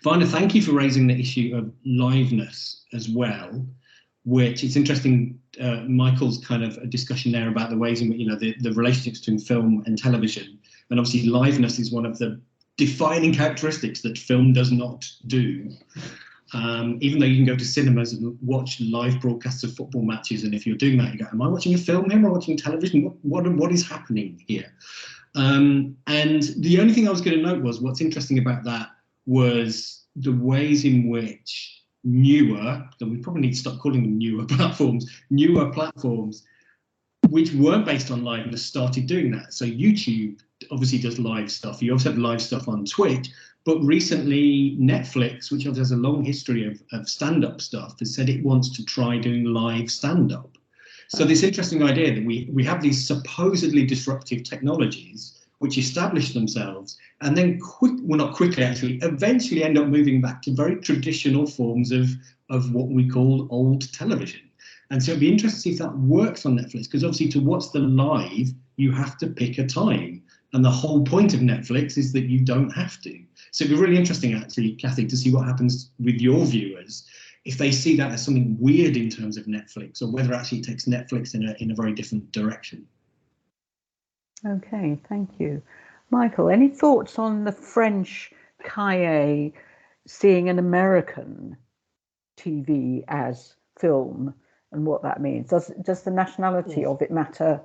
Varna, thank you for raising the issue of liveness as well, which is interesting. Michael's kind of a discussion there about the ways in which, you know, the relationships between film and television. And obviously liveness is one of the defining characteristics that film does not do. Even though you can go to cinemas and watch live broadcasts of football matches, and if you're doing that, you go, am I watching a film here? Am I watching television? What is happening here? And the only thing I was going to note was what's interesting about that was the ways in which newer, that we probably need to stop calling them newer platforms, which weren't based on liveness, started doing that. So YouTube obviously does live stuff. You also have live stuff on Twitch, but recently Netflix, which has a long history of stand-up stuff, has said it wants to try doing live stand-up. So this interesting idea that we have these supposedly disruptive technologies which establish themselves and then not quickly actually, eventually end up moving back to very traditional forms of what we call old television. And so it'd be interesting to see if that works on Netflix, because obviously to watch the live, you have to pick a time. And the whole point of Netflix is that you don't have to. So it'd be really interesting, actually, Kathy, to see what happens with your viewers if they see that as something weird in terms of Netflix, or whether actually it takes Netflix in a very different direction. Okay, thank you. Michael, any thoughts on the French cahier seeing an American TV as film and what that means? Does the nationality of it matter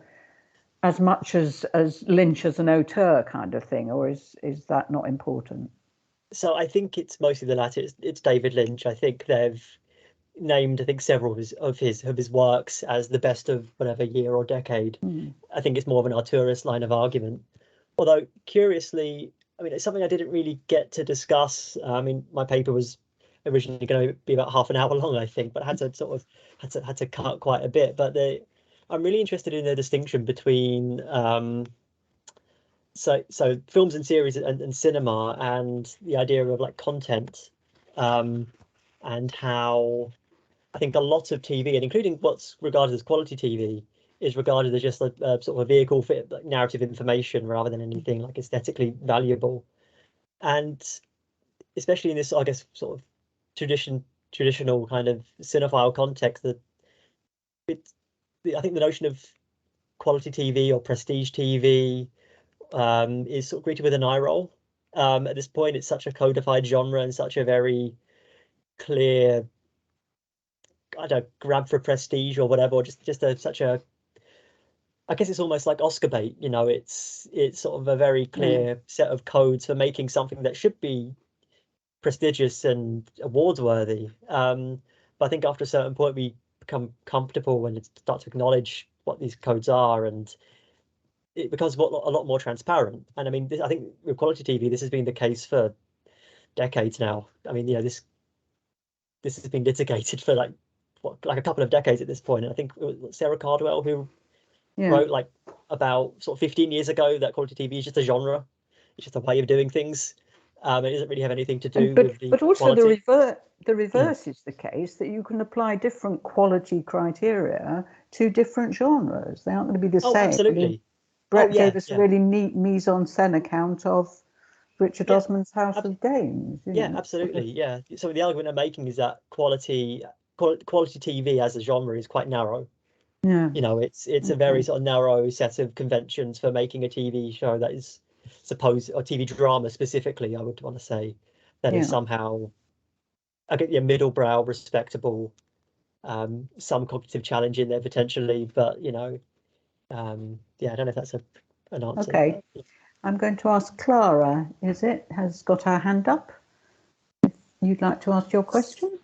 as much as Lynch as an auteur kind of thing, or is that not important? So I think it's mostly the latter. It's David Lynch. I think they've named, several of his works as the best of whatever year or decade. I think it's more of an auteurist line of argument. Although curiously, I mean, it's something I didn't really get to discuss. I mean, my paper was originally going to be about half an hour long, I think, but had to cut quite a bit. But I'm really interested in the distinction between so films and series and cinema, and the idea of like content, and how I think a lot of TV, and including what's regarded as quality TV, is regarded as just a sort of a vehicle for like narrative information rather than anything like aesthetically valuable. And especially in this, I guess, sort of traditional kind of cinephile context, that I think the notion of quality TV or prestige TV is sort of greeted with an eye roll. At this point, it's such a codified genre and such a very clear, I don't know, grab for prestige or whatever, or just such a, I guess it's almost like Oscar bait, you know. It's sort of a very clear set of codes for making something that should be prestigious and awards worthy. But I think after a certain point we become comfortable and start to acknowledge what these codes are, and it becomes a lot more transparent. And I mean, I think with quality TV, this has been the case for decades now. I mean, you know, this has been litigated for like a couple of decades at this point. And I think it was Sarah Cardwell who wrote like about sort of 15 years ago that quality TV is just a genre. It's just a way of doing things. It doesn't really have anything to do with the also quality. the reverse is the case, that you can apply different quality criteria to different genres. They aren't going to be the same. Absolutely. I mean, Brett gave us a really neat mise-en-scène account of Richard Osman's House of Games. Absolutely. Yeah. So the argument I'm making is that quality TV as a genre is quite narrow. Yeah. You know, it's a very sort of narrow set of conventions for making a TV show that is supposed, or TV drama specifically, I would want to say, that is somehow, I get middle brow, respectable, some cognitive challenge in there potentially, but you know, I don't know if that's an answer. Okay, but I'm going to ask Clara. Has got her hand up? If you'd like to ask your question.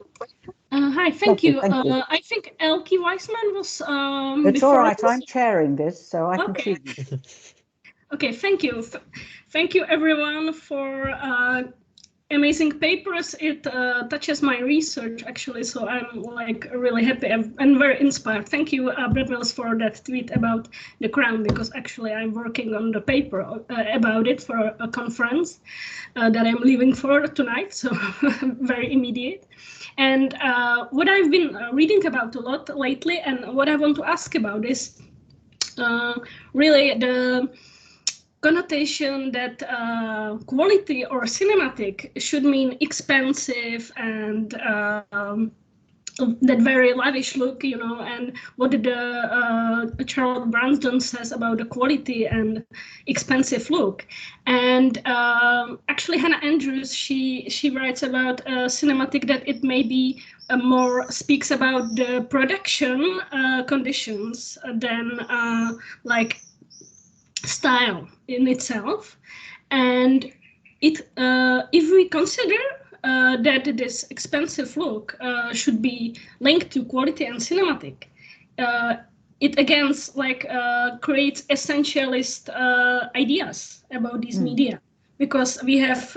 Hi, thank you. I think Elke Weisman was. It's all right. I'm chairing this, so I can choose. Okay, thank you. Thank you, everyone, for amazing papers. It touches my research, actually, so I'm like really happy and very inspired. Thank you, Brett Mills, for that tweet about The Crown, because actually I'm working on the paper about it for a conference that I'm leaving for tonight, so very immediate. And what I've been reading about a lot lately, and what I want to ask about is really the connotation that quality or cinematic should mean expensive and that very lavish look, you know, and what did Charlotte Bransdon says about the quality and expensive look. And actually Hannah Andrews, she writes about cinematic that it maybe more speaks about the production conditions than like style in itself. And it if we consider that this expensive look should be linked to quality and cinematic, it again like creates essentialist ideas about these media, because we have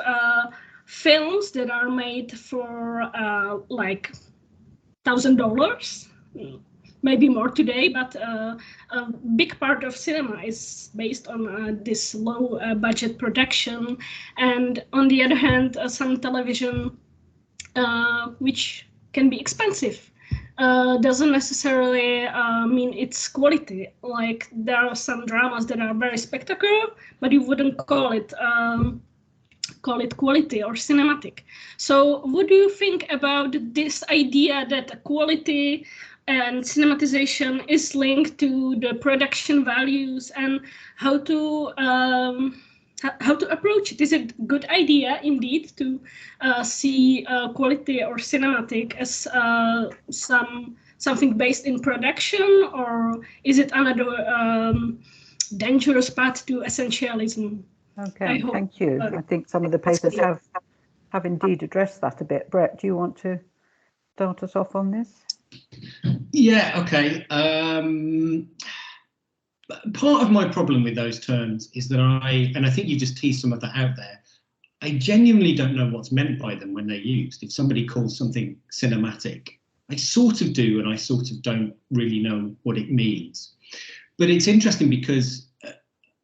films that are made for like $1,000, maybe more today, but a big part of cinema is based on this low budget production. And on the other hand, some television, which can be expensive, doesn't necessarily mean it's quality. Like there are some dramas that are very spectacular, but you wouldn't call it quality or cinematic. So what do you think about this idea that quality and cinematization is linked to the production values, and how to approach it? Is it a good idea indeed to see quality or cinematic as something based in production, or is it another dangerous path to essentialism? Okay, thank you. I think some of the papers have indeed addressed that a bit. Brett, do you want to start us off on this? Yeah, okay. Part of my problem with those terms is that I think you just teased some of that out there, I genuinely don't know what's meant by them when they're used. If somebody calls something cinematic, I sort of do, and I sort of don't really know what it means. But it's interesting because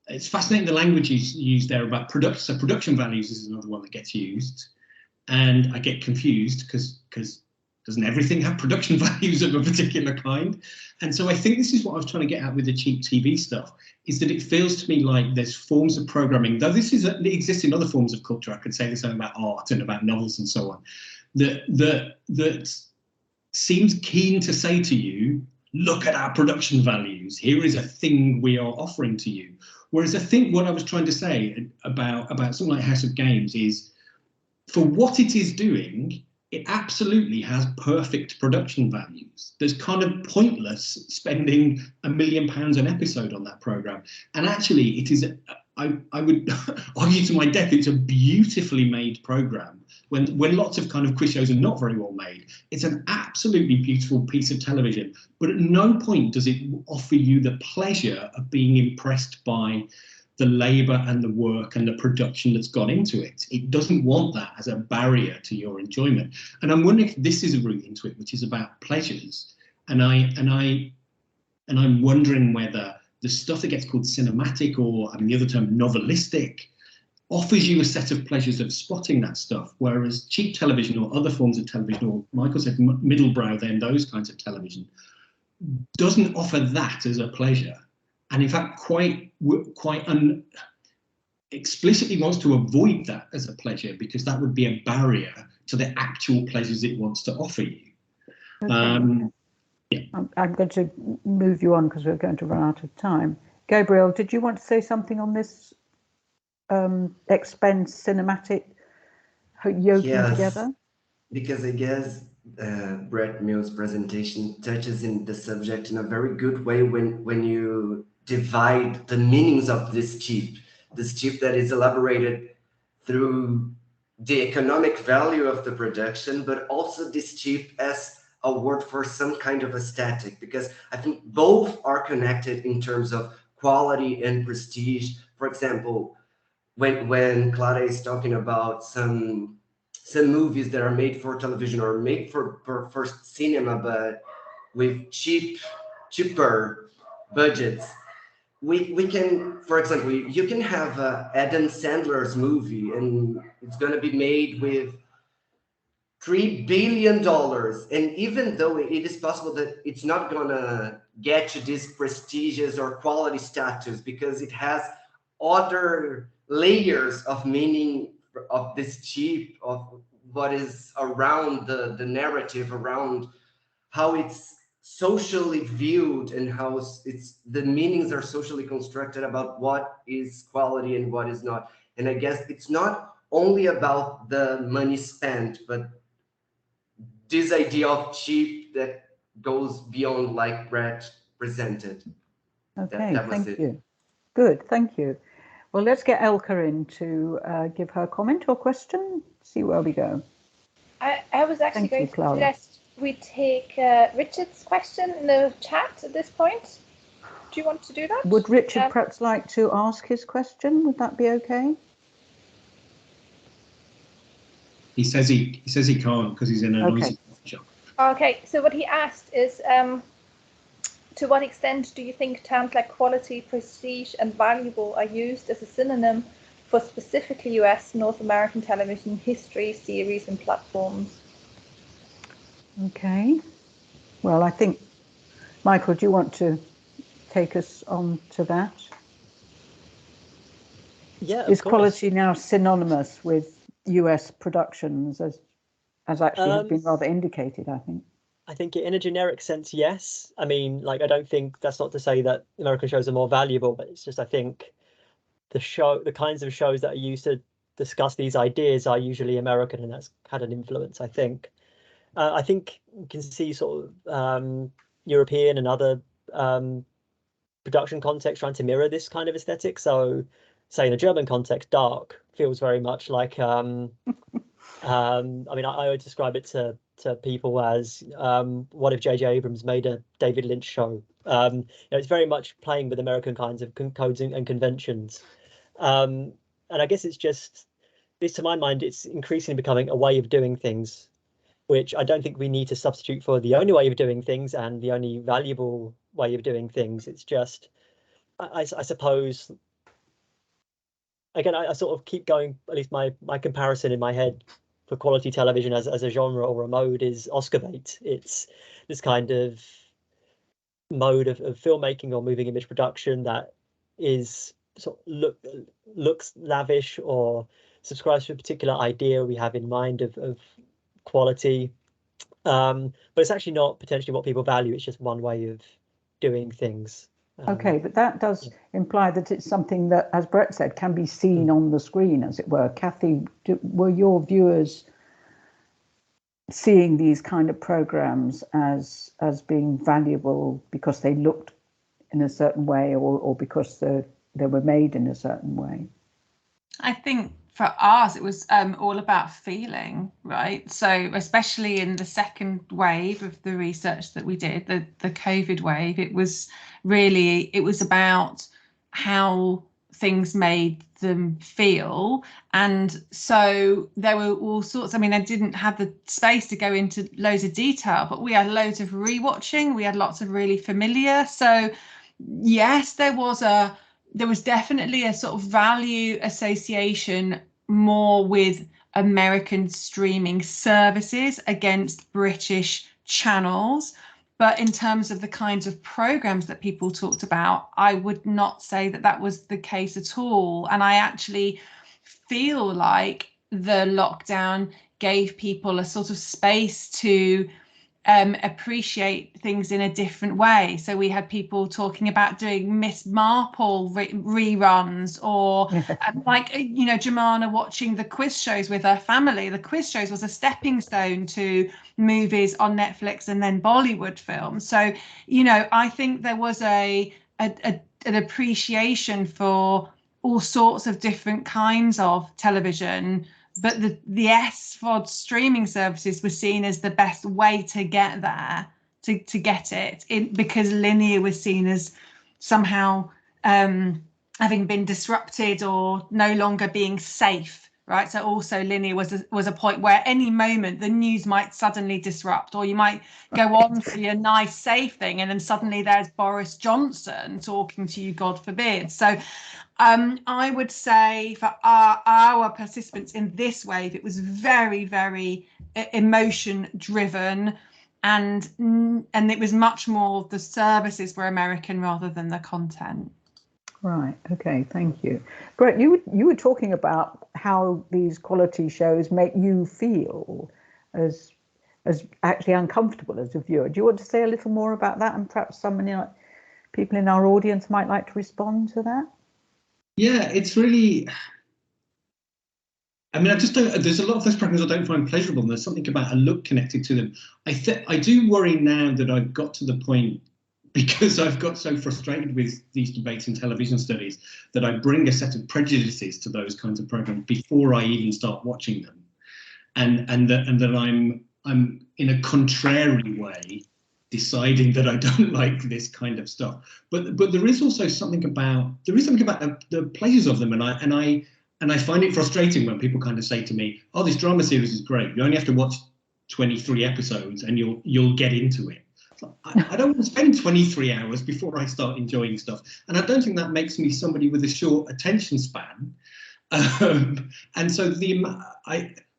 it's fascinating the language you use there about production. So production values is another one that gets used, and I get confused because doesn't everything have production values of a particular kind? And so I think this is what I was trying to get at with the cheap TV stuff, is that it feels to me like there's forms of programming, though it exists in other forms of culture. I could say the same about art and about novels and so on, that seems keen to say to you, look at our production values. Here is a thing we are offering to you. Whereas I think what I was trying to say about something like House of Games is, for what it is doing, it absolutely has perfect production values. There's kind of pointless spending £1 million an episode on that program. And actually it is, I would argue to my death, it's a beautifully made program. When lots of kind of quiz shows are not very well made, it's an absolutely beautiful piece of television. But at no point does it offer you the pleasure of being impressed by the labour and the work and the production that's gone into it. It doesn't want that as a barrier to your enjoyment. And I'm wondering if this is a route into it, which is about pleasures. And I'm wondering whether the stuff that gets called cinematic, or I mean the other term novelistic, offers you a set of pleasures of spotting that stuff, whereas cheap television or other forms of television, or Michael said middlebrow, then those kinds of television, doesn't offer that as a pleasure. And in fact, quite explicitly wants to avoid that as a pleasure, because that would be a barrier to the actual pleasures it wants to offer you. Okay. Yeah. I'm going to move you on because we're going to run out of time. Gabriel, did you want to say something on this expense cinematic yoking together? Because I guess Brett Mill's presentation touches in the subject in a very good way when you divide the meanings of this cheap that is elaborated through the economic value of the production, but also this cheap as a word for some kind of aesthetic, because I think both are connected in terms of quality and prestige. For example, when Clara is talking about some movies that are made for television or made for cinema, but with cheaper budgets, we can, for example, you can have Adam Sandler's movie and it's going to be made with $3 billion. And even though it is possible that it's not going to get you this prestigious or quality status, because it has other layers of meaning of this cheap, of what is around the narrative, around how it's socially viewed and how the meanings are socially constructed about what is quality and what is not. And I guess it's not only about the money spent, but this idea of cheap that goes beyond, like Brett presented. Okay, that was thank you. Good, thank you. Well, let's get Elka in to give her comment or question, see where we go. I was actually going to suggest we take Richard's question in the chat at this point. Do you want to do that? Would Richard perhaps like to ask his question? Would that be okay? He says he can't because he's in a noisy shop. Okay, so what he asked is, to what extent do you think terms like quality, prestige, and valuable are used as a synonym for specifically US, North American television history, series, and platforms? Okay. Well, I think, Michael, do you want to take us on to that? Yeah, Is quality now synonymous with US productions, as actually has been rather indicated, I think? I think in a generic sense, yes. I mean, like, I don't think that's not to say that American shows are more valuable, but it's just, I think the kinds of shows that are used to discuss these ideas are usually American, and that's had an influence, I think. I think you can see sort of European and other production contexts trying to mirror this kind of aesthetic. So, say in a German context, Dark feels very much like I mean, I would describe it to people as what if J.J. Abrams made a David Lynch show? It's very much playing with American kinds of codes and conventions. And I guess it's just this, to my mind, it's increasingly becoming a way of doing things, which I don't think we need to substitute for the only way of doing things and the only valuable way of doing things. It's just, I suppose, again, I sort of keep going, at least my comparison in my head for quality television as a genre or a mode is Oscar bait. It's this kind of mode of filmmaking or moving image production that is sort of looks lavish or subscribes to a particular idea we have in mind of quality, but it's actually not potentially what people value. It's just one way of doing things. Okay, but that does imply that it's something that, as Brett said, can be seen on the screen, as it were. Kathy, were your viewers seeing these kind of programs as being valuable because they looked in a certain way, or because they were made in a certain way? I think for us, it was all about feeling, right? So especially in the second wave of the research that we did, the COVID wave, it was about how things made them feel. And so there were all sorts. I mean, I didn't have the space to go into loads of detail, but we had loads of rewatching. We had lots of really familiar. So yes, there was definitely a sort of value association more with American streaming services against British channels. But in terms of the kinds of programs that people talked about, I would not say that was the case at all. And I actually feel like the lockdown gave people a sort of space to appreciate things in a different way. So we had people talking about doing Miss Marple reruns, or Jemana watching the quiz shows with her family. The quiz shows was a stepping stone to movies on Netflix and then Bollywood films. So, I think there was an appreciation for all sorts of different kinds of television. But the SVOD streaming services were seen as the best way to get there, to get it, because linear was seen as somehow having been disrupted or no longer being safe, right? So also linear was a point where any moment the news might suddenly disrupt, or you might go on for your nice safe thing and then suddenly there's Boris Johnson talking to you, God forbid. So I would say for our participants in this wave, it was very, very emotion driven, and it was much more the services were American rather than the content. Right. Okay. Thank you. Brett, you were talking about how these quality shows make you feel as actually uncomfortable as a viewer. Do you want to say a little more about that, and perhaps people in our audience might like to respond to that? Yeah, it's really, I mean, I just don't, there's a lot of those programs I don't find pleasurable, and there's something about a look connected to them. I do worry now that I've got to the point, because I've got so frustrated with these debates in television studies, that I bring a set of prejudices to those kinds of programs before I even start watching them, and that I'm in a contrary way deciding that I don't like this kind of stuff. But there is also something about the pleasures of them, and I find it frustrating when people kind of say to me, "Oh, this drama series is great. You only have to watch 23 episodes and you'll get into it." I don't want to spend 23 hours before I start enjoying stuff, and I don't think that makes me somebody with a short attention span. And so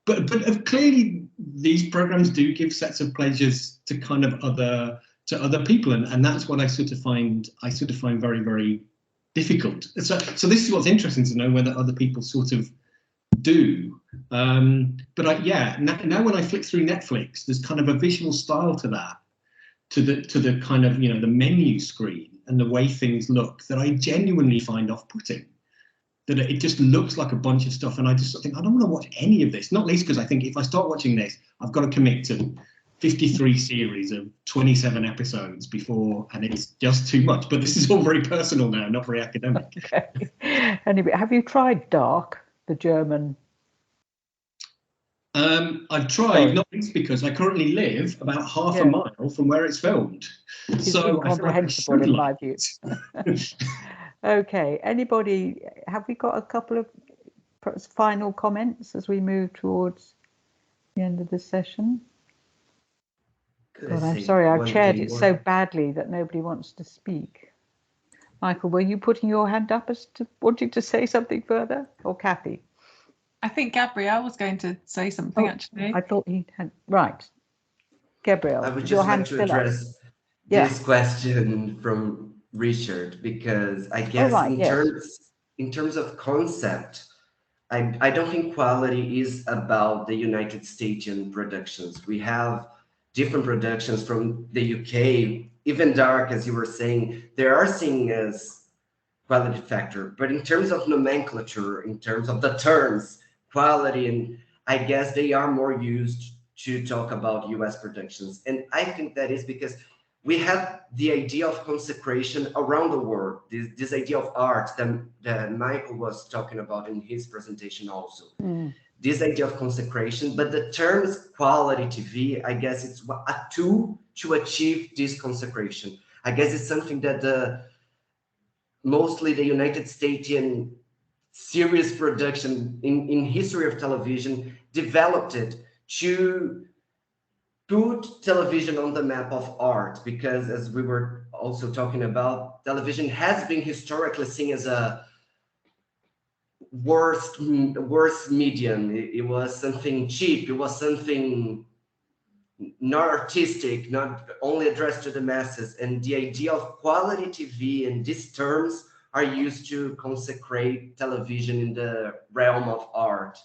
but clearly these programs do give sets of pleasures to kind of other people, and that's what I sort of find very, very difficult. So this is what's interesting to know whether other people sort of do. But now when I flick through Netflix, there's kind of a visual style to that, to the kind of, you know, the menu screen and the way things look that I genuinely find off-putting. That it just looks like a bunch of stuff, and I just think I don't want to watch any of this. Not least because I think if I start watching this, I've got to commit to 53 series of 27 episodes before, and it's just too much. But this is all very personal now, not very academic. Okay. Anyway, have you tried Dark, the German? I've tried, not least because I currently live about half a mile from where it's filmed. It's so incomprehensible in my view. Okay, anybody, have we got a couple of final comments as we move towards the end of the session? God, I'm sorry, I've chaired it so badly that nobody wants to speak. Michael, were you putting your hand up as to wanting to say something further, or Kathy? I think Gabriel was going to say something, actually. I thought he had, right. Gabriel, I would just like to address this question from Richard, because I guess in terms of concept, I don't think quality is about the United States productions. We have different productions from the UK, even Dark, as you were saying, they are seen as quality factor. But in terms of nomenclature, in terms of the terms, quality, and I guess they are more used to talk about US productions. And I think that is because we have the idea of consecration around the world, this idea of art that Michael was talking about in his presentation also. This idea of consecration, but the terms quality TV, I guess it's a tool to achieve this consecration. I guess it's something that mostly the United States series production in history of television developed it to put television on the map of art, because as we were also talking about, television has been historically seen as a worst medium. It was something cheap, it was something not artistic, not only addressed to the masses, and the idea of quality TV and these terms are used to consecrate television in the realm of art.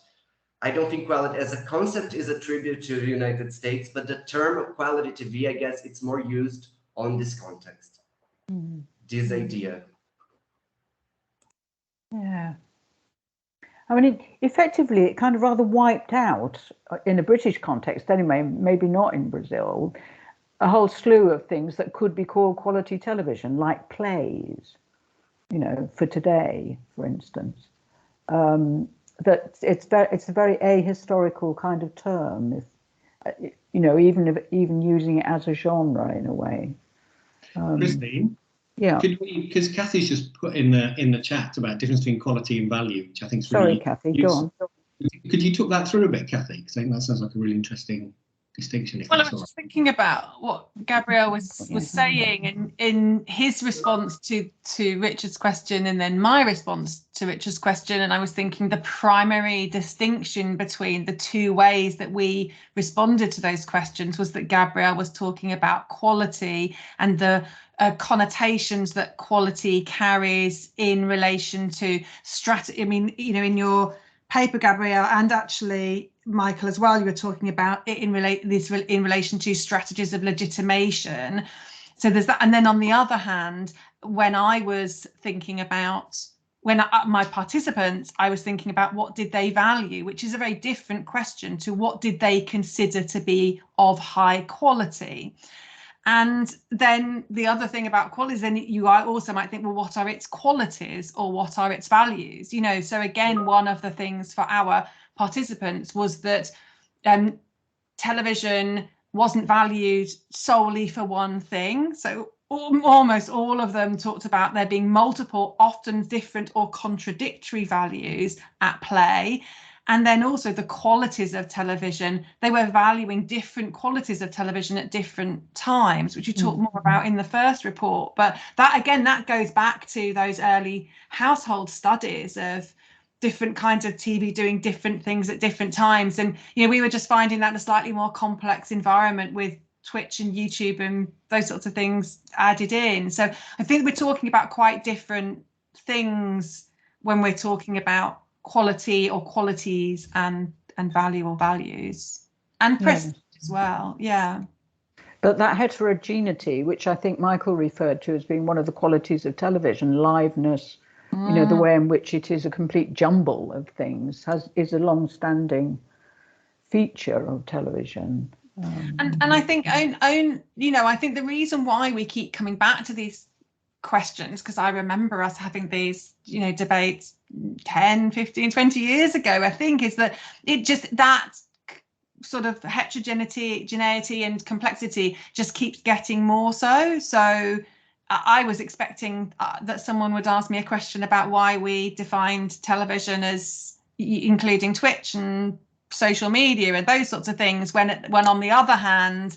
I don't think quality as a concept is a tribute to the United States, but the term quality TV, I guess it's more used on this context, this idea. Yeah. I mean, effectively, it kind of rather wiped out, in a British context anyway, maybe not in Brazil, a whole slew of things that could be called quality television, like plays, you know, for today, for instance. That it's a very ahistorical kind of term, if, you know, even using it as a genre in a way. Christine, because Kathy's just put in the chat about difference between quality and value, which I think is really Sorry, Kathy, go on. Could you talk that through a bit, Kathy? Because I think that sounds like a really interesting distinction. Well, I was just thinking about what Gabriel was saying in his response to Richard's question, and then my response to Richard's question, and I was thinking the primary distinction between the two ways that we responded to those questions was that Gabriel was talking about quality and the connotations that quality carries in relation to strategy. I mean, you know, in your paper, Gabriel, and actually Michael as well, you were talking about it in relation to strategies of legitimation. So there's that. And then on the other hand, when I was thinking about my participants, I was thinking about what did they value, which is a very different question to what did they consider to be of high quality. And then the other thing about qualities, then you also might think, well, what are its qualities or what are its values? You know, so again, one of the things for our participants was that television wasn't valued solely for one thing. So almost all of them talked about there being multiple, often different or contradictory values at play. And then also the qualities of television, they were valuing different qualities of television at different times, which you talk more about in the first report. But that, again, that goes back to those early household studies of different kinds of TV doing different things at different times. And, you know, we were just finding that a slightly more complex environment with Twitch and YouTube and those sorts of things added in. So I think we're talking about quite different things when we're talking about quality or qualities and value or values, and prestige as well. Yeah. But that heterogeneity, which I think Michael referred to as being one of the qualities of television, liveness, you know, the way in which it is a complete jumble of things, is a long-standing feature of television. And I think you know, I think the reason why we keep coming back to these questions, because I remember us having these, you know, debates 10, 15, 20 years ago, I think, is that it just, that sort of heterogeneity and complexity just keeps getting more so. So I was expecting that someone would ask me a question about why we defined television as including Twitch and social media and those sorts of things, when on the other hand,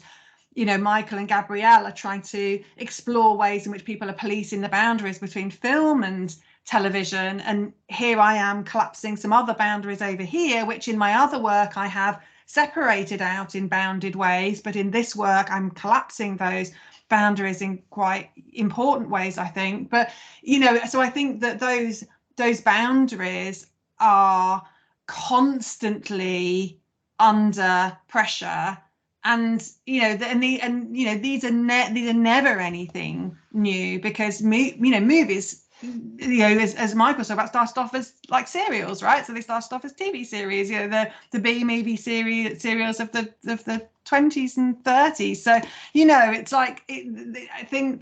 you know, Michael and Gabrielle are trying to explore ways in which people are policing the boundaries between film and television. And here I am collapsing some other boundaries over here, which in my other work I have separated out in bounded ways. But in this work, I'm collapsing those boundaries in quite important ways, I think. But, you know, so I think that those boundaries are constantly under pressure. And you know, these are never anything new, because movies, you know, as Michael said about, started off as like serials, right? So they started off as TV series, you know, the B movie serials of the 20s and 30s. So, you know, it's like I think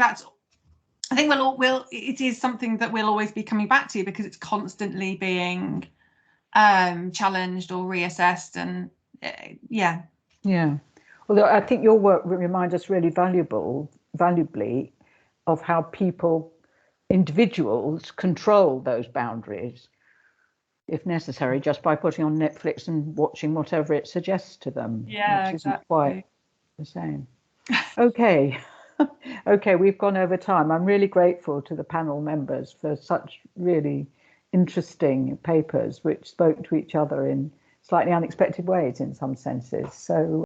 it is something that we'll always be coming back to, because it's constantly being challenged or reassessed. And yeah. Although I think your work reminds us really valuably of how individuals control those boundaries, if necessary, just by putting on Netflix and watching whatever it suggests to them. Yeah, which exactly. Isn't quite the same. Okay. Okay, we've gone over time. I'm really grateful to the panel members for such really interesting papers which spoke to each other in slightly unexpected ways in some senses. So